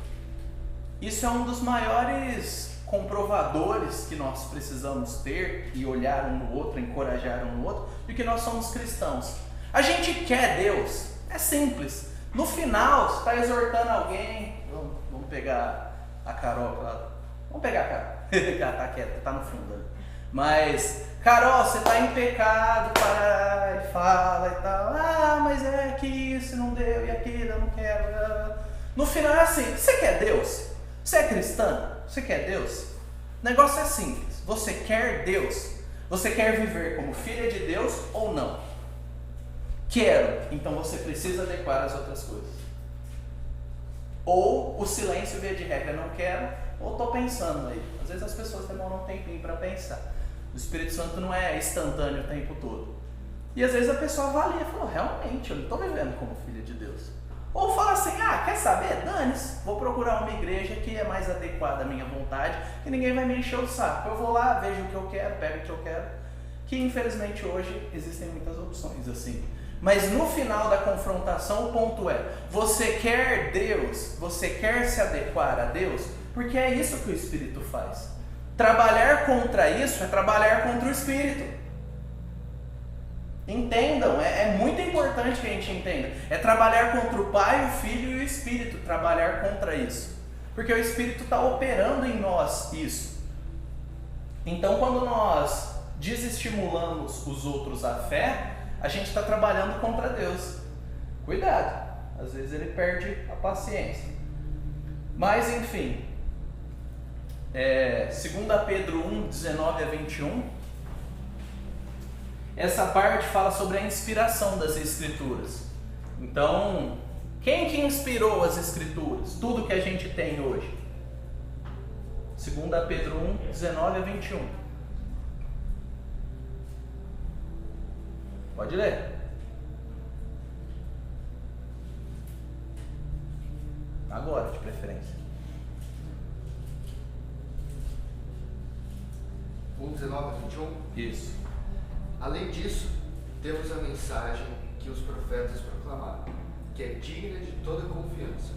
Isso é um dos maiores comprovadores que nós precisamos ter e olhar um no outro, encorajar um no outro, de que nós somos cristãos. A gente quer Deus, é simples. No final, você está exortando alguém, vamos pegar a Carol, vamos pegar a Carol, ela está quieta, está no fundo ali. Mas, Carol, você está em pecado, para e fala e tal. Mas é que isso não deu e aquilo eu não quero. No final é assim: você quer Deus? Você é cristã? Você quer Deus? O negócio é simples. Você quer Deus? Você quer viver como filha de Deus ou não? Quero. Então você precisa adequar as outras coisas. Ou o silêncio via de regra: não quero, ou estou pensando aí. Às vezes as pessoas demoram um tempinho para pensar. O Espírito Santo não é instantâneo o tempo todo. E às vezes a pessoa avalia e fala: realmente, eu não estou vivendo como filha de Deus. Ou fala assim: quer saber? Dane-se, vou procurar uma igreja que é mais adequada à minha vontade, que ninguém vai me encher o saco. Eu vou lá, vejo o que eu quero, pego o que eu quero. Que infelizmente hoje existem muitas opções assim. Mas no final da confrontação o ponto é: você quer Deus? Você quer se adequar a Deus? Porque é isso que o Espírito faz. Trabalhar contra isso é trabalhar contra o Espírito. Entendam, é muito importante que a gente entenda. É trabalhar contra o Pai, o Filho e o Espírito. Trabalhar contra isso. Porque o Espírito está operando em nós isso. Então quando nós desestimulamos os outros à fé, a gente está trabalhando contra Deus. Cuidado, às vezes ele perde a paciência. Mas enfim, 2 Pedro 1, 19 a 21, essa parte fala sobre a inspiração das Escrituras. Então, quem que inspirou as Escrituras? Tudo que a gente tem hoje. 2 Pedro 1, 19 a 21. Pode ler. Agora, de preferência. 1:19 a 21? Isso. Além disso, temos a mensagem que os profetas proclamaram, que é digna de toda confiança.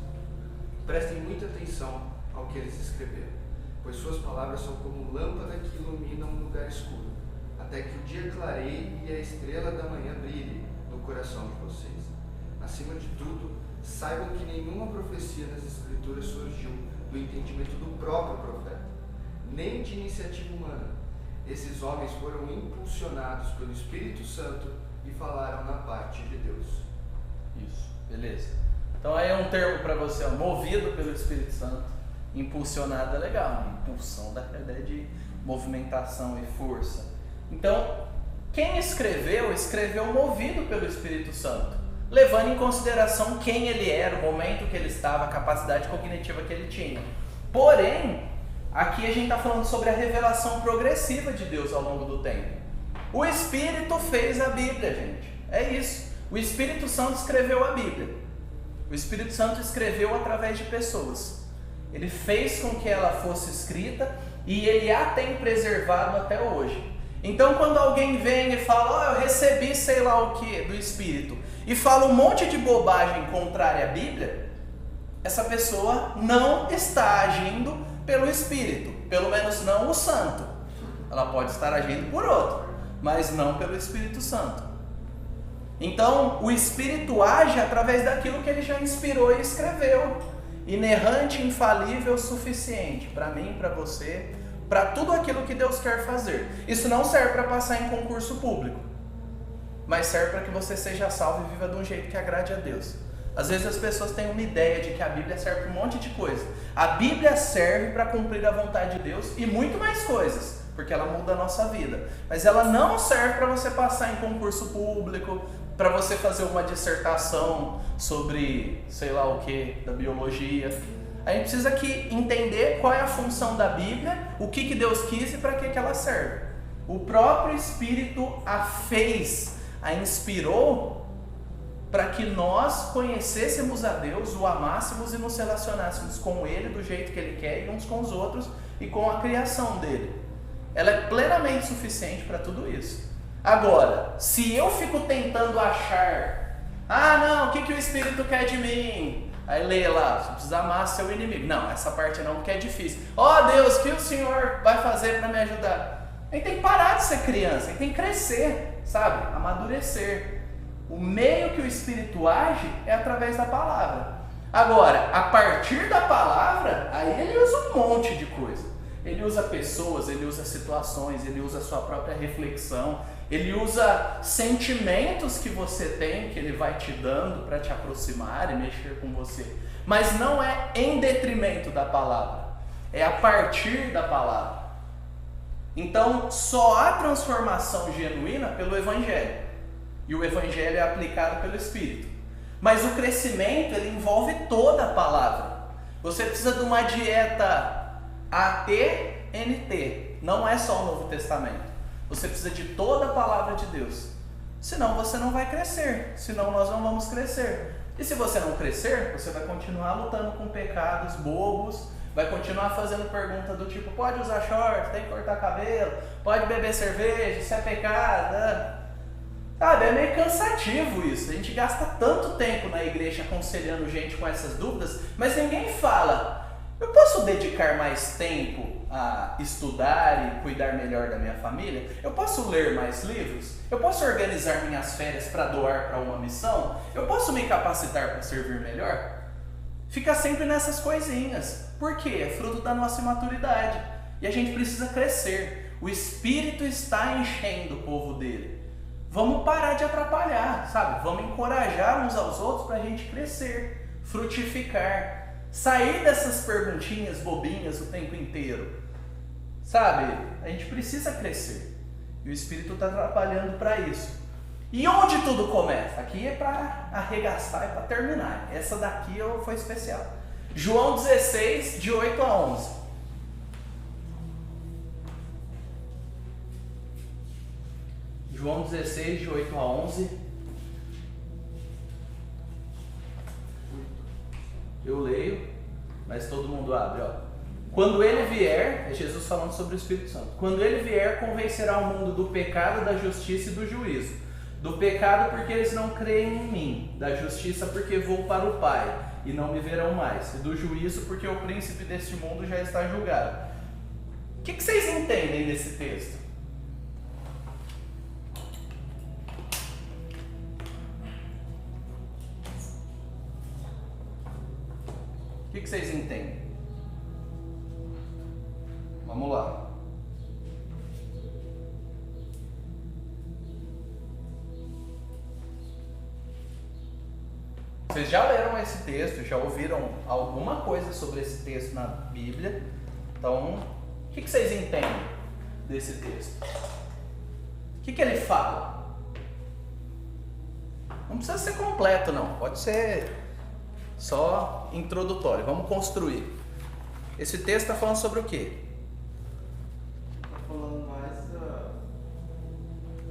Prestem muita atenção ao que eles escreveram, pois suas palavras são como lâmpada que ilumina um lugar escuro, até que o dia clareie e a estrela da manhã brilhe no coração de vocês. Acima de tudo, saibam que nenhuma profecia das Escrituras surgiu do entendimento do próprio profeta, nem de iniciativa humana. Esses homens foram impulsionados pelo Espírito Santo e falaram na parte de Deus. Isso, beleza. Então aí é um termo para você, movido pelo Espírito Santo. Impulsionado é legal, impulsão da ideia de movimentação e força. Então, quem escreveu movido pelo Espírito Santo, levando em consideração quem ele era, o momento que ele estava, a capacidade cognitiva que ele tinha. Porém, aqui a gente está falando sobre a revelação progressiva de Deus ao longo do tempo. O Espírito fez a Bíblia, gente. É isso. O Espírito Santo escreveu a Bíblia. O Espírito Santo escreveu através de pessoas. Ele fez com que ela fosse escrita e Ele a tem preservado até hoje. Então quando alguém vem e fala, eu recebi sei lá o que do Espírito, e fala um monte de bobagem contrária à Bíblia, essa pessoa não está agindo pelo Espírito, pelo menos não o Santo. Ela pode estar agindo por outro, mas não pelo Espírito Santo. Então o Espírito age através daquilo que Ele já inspirou e escreveu, inerrante, infalível, suficiente para mim, para você, para tudo aquilo que Deus quer fazer. Isso não serve para passar em concurso público, mas serve para que você seja salvo e viva de um jeito que agrade a Deus. Às vezes as pessoas têm uma ideia de que a Bíblia serve para um monte de coisa. A Bíblia serve para cumprir a vontade de Deus e muito mais coisas, porque ela muda a nossa vida. Mas ela não serve para você passar em concurso público, para você fazer uma dissertação sobre sei lá o que, da biologia. A gente precisa aqui entender qual é a função da Bíblia, o que Deus quis e para que ela serve. O próprio Espírito a fez, a inspirou para que nós conhecêssemos a Deus, o amássemos e nos relacionássemos com Ele do jeito que Ele quer e uns com os outros e com a criação dele. Ela é plenamente suficiente para tudo isso. Agora, se eu fico tentando achar, não, o que o Espírito quer de mim? Aí lê lá, você precisa amar seu inimigo. Não, essa parte não, porque é difícil. Deus, o que o Senhor vai fazer para me ajudar? A gente tem que parar de ser criança, a gente tem que crescer, sabe? Amadurecer. O meio que o Espírito age é através da palavra. Agora, a partir da palavra, aí ele usa um monte de coisa. Ele usa pessoas, ele usa situações, ele usa a sua própria reflexão, ele usa sentimentos que você tem, que ele vai te dando para te aproximar e mexer com você. Mas não é em detrimento da palavra, é a partir da palavra. Então, só há transformação genuína pelo Evangelho. E o Evangelho é aplicado pelo Espírito. Mas o crescimento, ele envolve toda a palavra. Você precisa de uma dieta AT-NT. Não é só o Novo Testamento. Você precisa de toda a palavra de Deus. Senão você não vai crescer. Senão nós não vamos crescer. E se você não crescer, você vai continuar lutando com pecados bobos. Vai continuar fazendo pergunta do tipo, pode usar short, tem que cortar cabelo, pode beber cerveja, isso é pecado. Sabe, é meio cansativo isso. A gente gasta tanto tempo na igreja aconselhando gente com essas dúvidas, mas ninguém fala, eu posso dedicar mais tempo a estudar e cuidar melhor da minha família? Eu posso ler mais livros? Eu posso organizar minhas férias para doar para uma missão? Eu posso me capacitar para servir melhor? Fica sempre nessas coisinhas. Por quê? É fruto da nossa imaturidade. E a gente precisa crescer. O Espírito está enchendo o povo dele. Vamos parar de atrapalhar, sabe? Vamos encorajar uns aos outros para a gente crescer, frutificar, sair dessas perguntinhas bobinhas o tempo inteiro, sabe? A gente precisa crescer e o Espírito está trabalhando para isso. E onde tudo começa? Aqui é para arregaçar e para terminar. Essa daqui foi especial. João 16, de 8 a 11. João 16, de 8 a 11. Eu leio, mas todo mundo abre, ó. Quando ele vier, é Jesus falando sobre o Espírito Santo. Quando ele vier, convencerá o mundo do pecado, da justiça e do juízo. Do pecado porque eles não creem em mim. Da justiça porque vou para o Pai e não me verão mais. E do juízo porque o príncipe deste mundo já está julgado. O que vocês entendem desse texto? O que vocês entendem? Vamos lá. Vocês já leram esse texto, já ouviram alguma coisa sobre esse texto na Bíblia? Então, o que vocês entendem desse texto? O que ele fala? Não precisa ser completo, não. Pode ser só introdutório. Vamos construir. Esse texto está falando sobre o quê? Está falando mais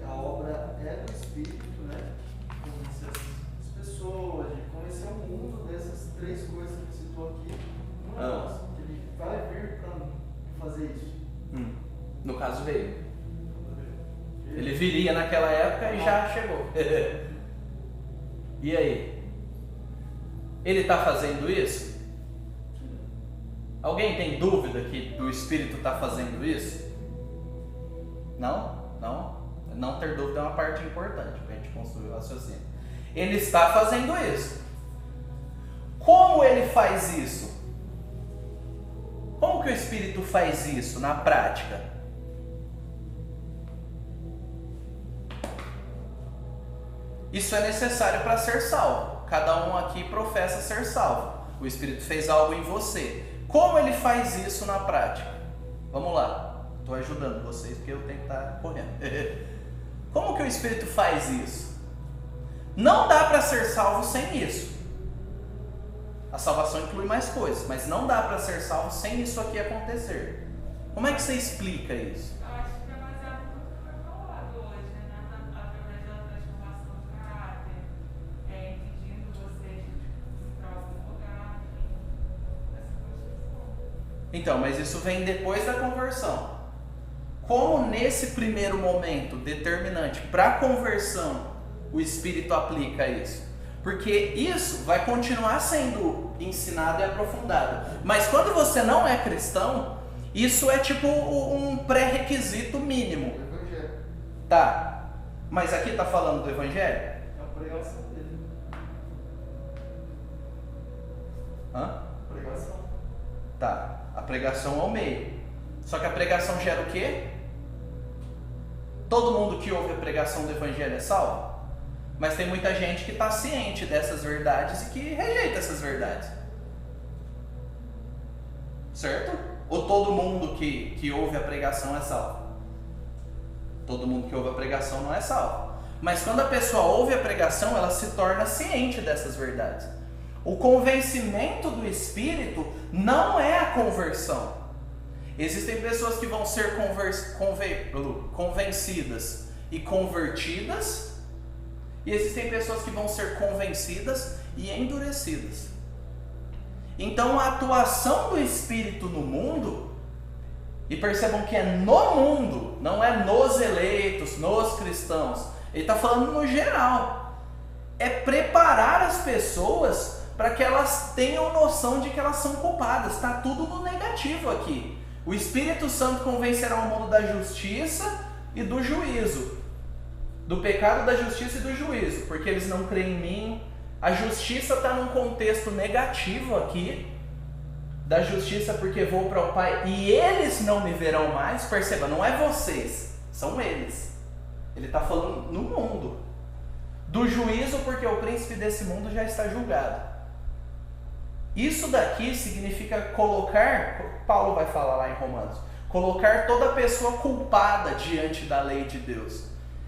a obra é do Espírito, né? Conhecer as pessoas, de conhecer o mundo, dessas três coisas que citou aqui. Uma delas, que ele vai vir para fazer isso. No caso, veio. Ele viria naquela época e já chegou. E aí? Ele está fazendo isso? Alguém tem dúvida que o Espírito está fazendo isso? Não? Não? Não ter dúvida é uma parte importante para a gente construir o raciocínio. Ele está fazendo isso. Como ele faz isso? Como que o Espírito faz isso na prática? Isso é necessário para ser salvo. Cada um aqui professa ser salvo. O Espírito fez algo em você. Como ele faz isso na prática? Vamos lá. Estou ajudando vocês porque eu tenho que estar correndo. Como que o Espírito faz isso? Não dá para ser salvo sem isso. A salvação inclui mais coisas, mas não dá para ser salvo sem isso aqui acontecer. Como é que você explica isso? Eu acho que é baseado no que foi falado hoje, né? Através da transformação do caráter, impedindo você de ir para algum lugar, essa construção. Então, mas isso vem depois da conversão. Como nesse primeiro momento determinante para a conversão o Espírito aplica isso? Porque isso vai continuar sendo ensinado e aprofundado. Mas quando você não é cristão, isso é tipo um pré-requisito mínimo. O Evangelho. Tá, mas aqui está falando do Evangelho? É a pregação dele. Hã? Pregação. Tá, a pregação é o meio. Só que a pregação gera o quê? Todo mundo que ouve a pregação do Evangelho é salvo? Mas tem muita gente que está ciente dessas verdades e que rejeita essas verdades. Certo? Ou todo mundo que ouve a pregação é salvo? Todo mundo que ouve a pregação não é salvo. Mas quando a pessoa ouve a pregação, ela se torna ciente dessas verdades. O convencimento do Espírito não é a conversão. Existem pessoas que vão ser convencidas e convertidas, e existem pessoas que vão ser convencidas e endurecidas. Então a atuação do Espírito no mundo, e percebam que é no mundo, não é nos eleitos, nos cristãos, ele está falando no geral, é preparar as pessoas para que elas tenham noção de que elas são culpadas. Está tudo no negativo aqui. O Espírito Santo convencerá o mundo da justiça e do juízo. Do pecado, da justiça e do juízo, porque eles não creem em mim. A justiça está num contexto negativo aqui. Da justiça porque vou para o Pai e eles não me verão mais. Perceba, não é vocês, são eles. Ele está falando no mundo. Do juízo porque o príncipe desse mundo já está julgado. Isso daqui significa colocar, Paulo vai falar lá em Romanos, colocar toda pessoa culpada diante da lei de Deus.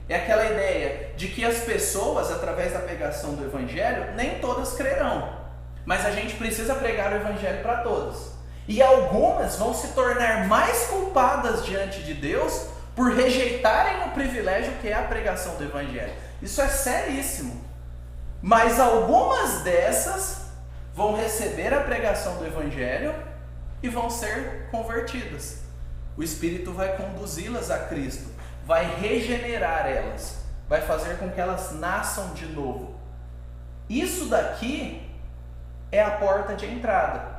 É aquela ideia de que as pessoas, através da pregação do Evangelho, nem todas crerão. Mas a gente precisa pregar o Evangelho para todas. E algumas vão se tornar mais culpadas diante de Deus por rejeitarem o privilégio que é a pregação do Evangelho. Isso é seríssimo. Mas algumas dessas vão receber a pregação do Evangelho e vão ser convertidas. O Espírito vai conduzi-las a Cristo. Vai regenerar elas, vai fazer com que elas nasçam de novo. Isso daqui é a porta de entrada.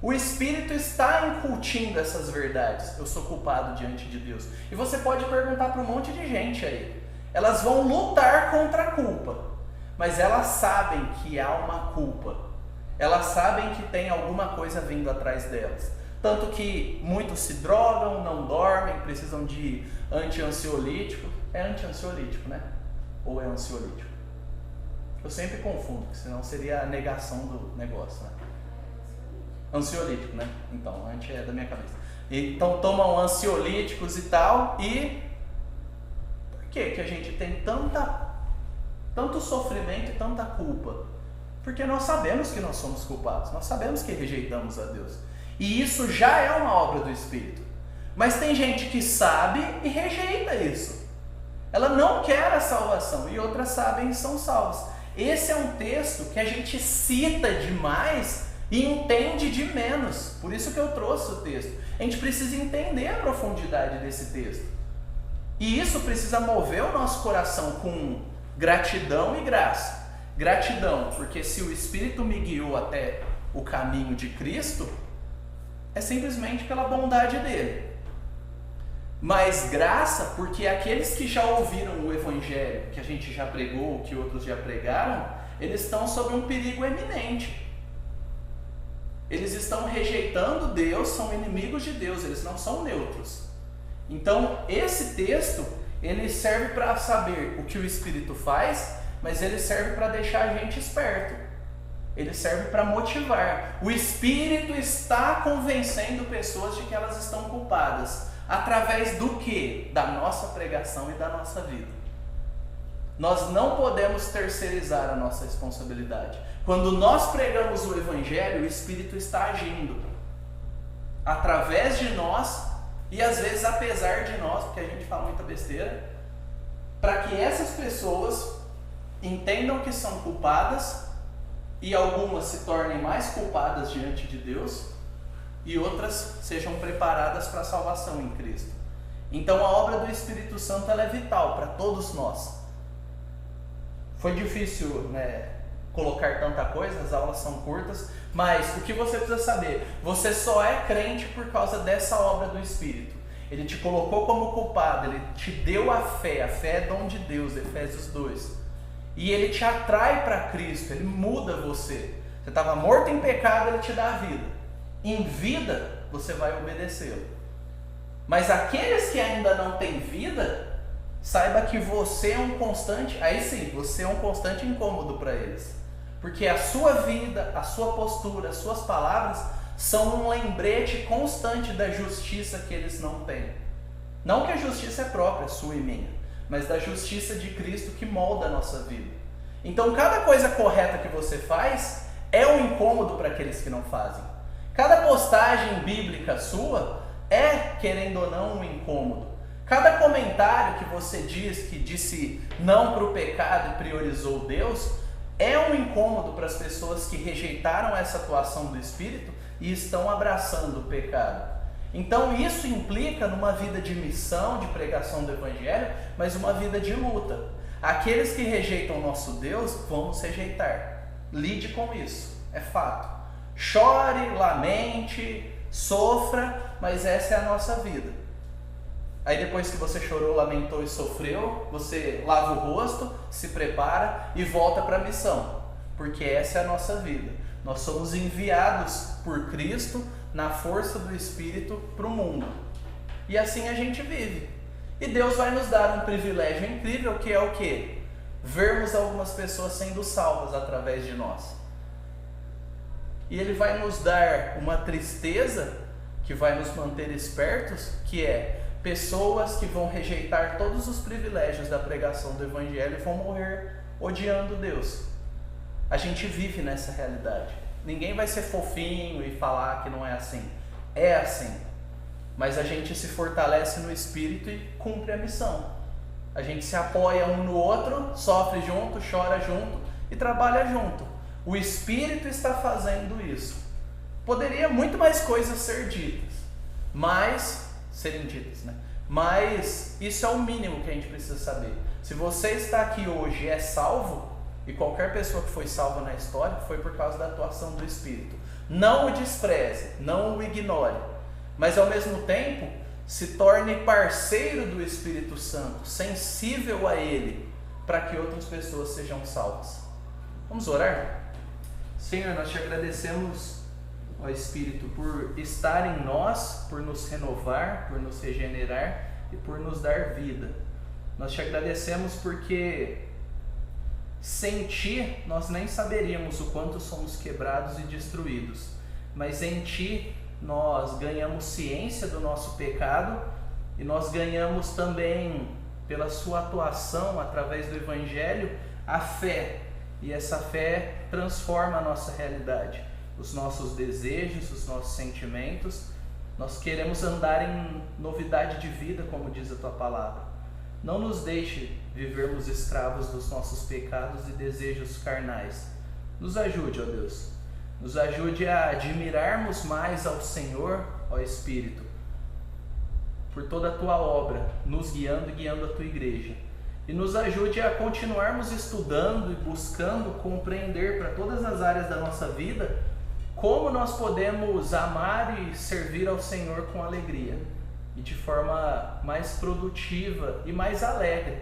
O Espírito está incutindo essas verdades. Eu sou culpado diante de Deus. E você pode perguntar para um monte de gente aí. Elas vão lutar contra a culpa, mas elas sabem que há uma culpa. Elas sabem que tem alguma coisa vindo atrás delas. Tanto que muitos se drogam, não dormem, precisam de anti-ansiolítico. É anti-ansiolítico, né? Ou é ansiolítico? Eu sempre confundo, porque senão seria a negação do negócio, né? Ansiolítico, né? Então, anti é da minha cabeça. Então tomam ansiolíticos e tal. E por que que a gente tem tanto sofrimento e tanta culpa? Porque nós sabemos que nós somos culpados. Nós sabemos que rejeitamos a Deus. E isso já é uma obra do Espírito. Mas tem gente que sabe e rejeita isso. Ela não quer a salvação e outras sabem e são salvas. Esse é um texto que a gente cita demais e entende de menos. Por isso que eu trouxe o texto. A gente precisa entender a profundidade desse texto. E isso precisa mover o nosso coração com gratidão e graça. Gratidão, porque se o Espírito me guiou até o caminho de Cristo, é simplesmente pela bondade dele. Mas graça, porque aqueles que já ouviram o Evangelho, que a gente já pregou, que outros já pregaram, eles estão sob um perigo eminente. Eles estão rejeitando Deus, são inimigos de Deus, eles não são neutros. Então, esse texto, ele serve para saber o que o Espírito faz, mas ele serve para deixar a gente esperto. Ele serve para motivar. O Espírito está convencendo pessoas de que elas estão culpadas. Através do quê? Da nossa pregação e da nossa vida. Nós não podemos terceirizar a nossa responsabilidade. Quando nós pregamos o Evangelho, o Espírito está agindo através de nós e às vezes apesar de nós, porque a gente fala muita besteira, para que essas pessoas entendam que são culpadas e algumas se tornem mais culpadas diante de Deus e outras sejam preparadas para a salvação em Cristo. Então a obra do Espírito Santo ela é vital para todos nós. Foi difícil, colocar tanta coisa, as aulas são curtas, mas o que você precisa saber, você só é crente por causa dessa obra do Espírito. Ele te colocou como culpado, ele te deu a fé é dom de Deus, Efésios 2. E ele te atrai para Cristo, ele muda você. Você estava morto em pecado, ele te dá a vida. Em vida, você vai obedecê-lo. Mas aqueles que ainda não têm vida, saiba que você é um constante, aí sim, você é um constante incômodo para eles. Porque a sua vida, a sua postura, as suas palavras são um lembrete constante da justiça que eles não têm. Não que a justiça é própria, sua e minha, mas da justiça de Cristo que molda a nossa vida. Então cada coisa correta que você faz é um incômodo para aqueles que não fazem. Cada postagem bíblica sua é, querendo ou não, um incômodo. Cada comentário que você diz que disse não para o pecado e priorizou Deus é um incômodo para as pessoas que rejeitaram essa atuação do Espírito e estão abraçando o pecado. Então isso implica numa vida de missão, de pregação do Evangelho, mas uma vida de luta. Aqueles que rejeitam o nosso Deus vão nos rejeitar. Lide com isso, é fato. Chore, lamente, sofra, mas essa é a nossa vida. Aí depois que você chorou, lamentou e sofreu, você lava o rosto, se prepara e volta para a missão. Porque essa é a nossa vida. Nós somos enviados por Cristo na força do Espírito para o mundo. E assim a gente vive. E Deus vai nos dar um privilégio incrível, que é o quê? Vermos algumas pessoas sendo salvas através de nós. E Ele vai nos dar uma tristeza que vai nos manter espertos, que é pessoas que vão rejeitar todos os privilégios da pregação do Evangelho e vão morrer odiando Deus. A gente vive nessa realidade. Ninguém vai ser fofinho e falar que não é assim. É assim. Mas a gente se fortalece no Espírito e cumpre a missão. A gente se apoia um no outro, sofre junto, chora junto e trabalha junto. O Espírito está fazendo isso. Poderia muito mais coisas ser ditas, serem ditas, Mas isso é o mínimo que a gente precisa saber. Se você está aqui hoje e é salvo, e qualquer pessoa que foi salva na história foi por causa da atuação do Espírito. Não o despreze, não o ignore, mas ao mesmo tempo se torne parceiro do Espírito Santo, sensível a Ele, para que outras pessoas sejam salvas. Vamos orar? Senhor, nós te agradecemos, ó Espírito, por estar em nós, por nos renovar, por nos regenerar e por nos dar vida. Nós te agradecemos porque sem Ti nós nem saberíamos o quanto somos quebrados e destruídos, mas em Ti nós ganhamos ciência do nosso pecado e nós ganhamos também, pela Sua atuação através do Evangelho, a fé. E essa fé transforma a nossa realidade, os nossos desejos, os nossos sentimentos. Nós queremos andar em novidade de vida, como diz a Tua palavra. Não nos deixe vivermos escravos dos nossos pecados e desejos carnais. Nos ajude, ó Deus. Nos ajude a admirarmos mais ao Senhor, ó Espírito, por toda a Tua obra, nos guiando e guiando a Tua igreja. E nos ajude a continuarmos estudando e buscando compreender para todas as áreas da nossa vida como nós podemos amar e servir ao Senhor com alegria e de forma mais produtiva e mais alegre,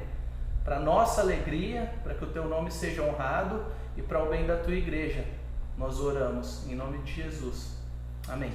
para nossa alegria, para que o Teu nome seja honrado e para o bem da Tua igreja. Nós oramos em nome de Jesus. Amém.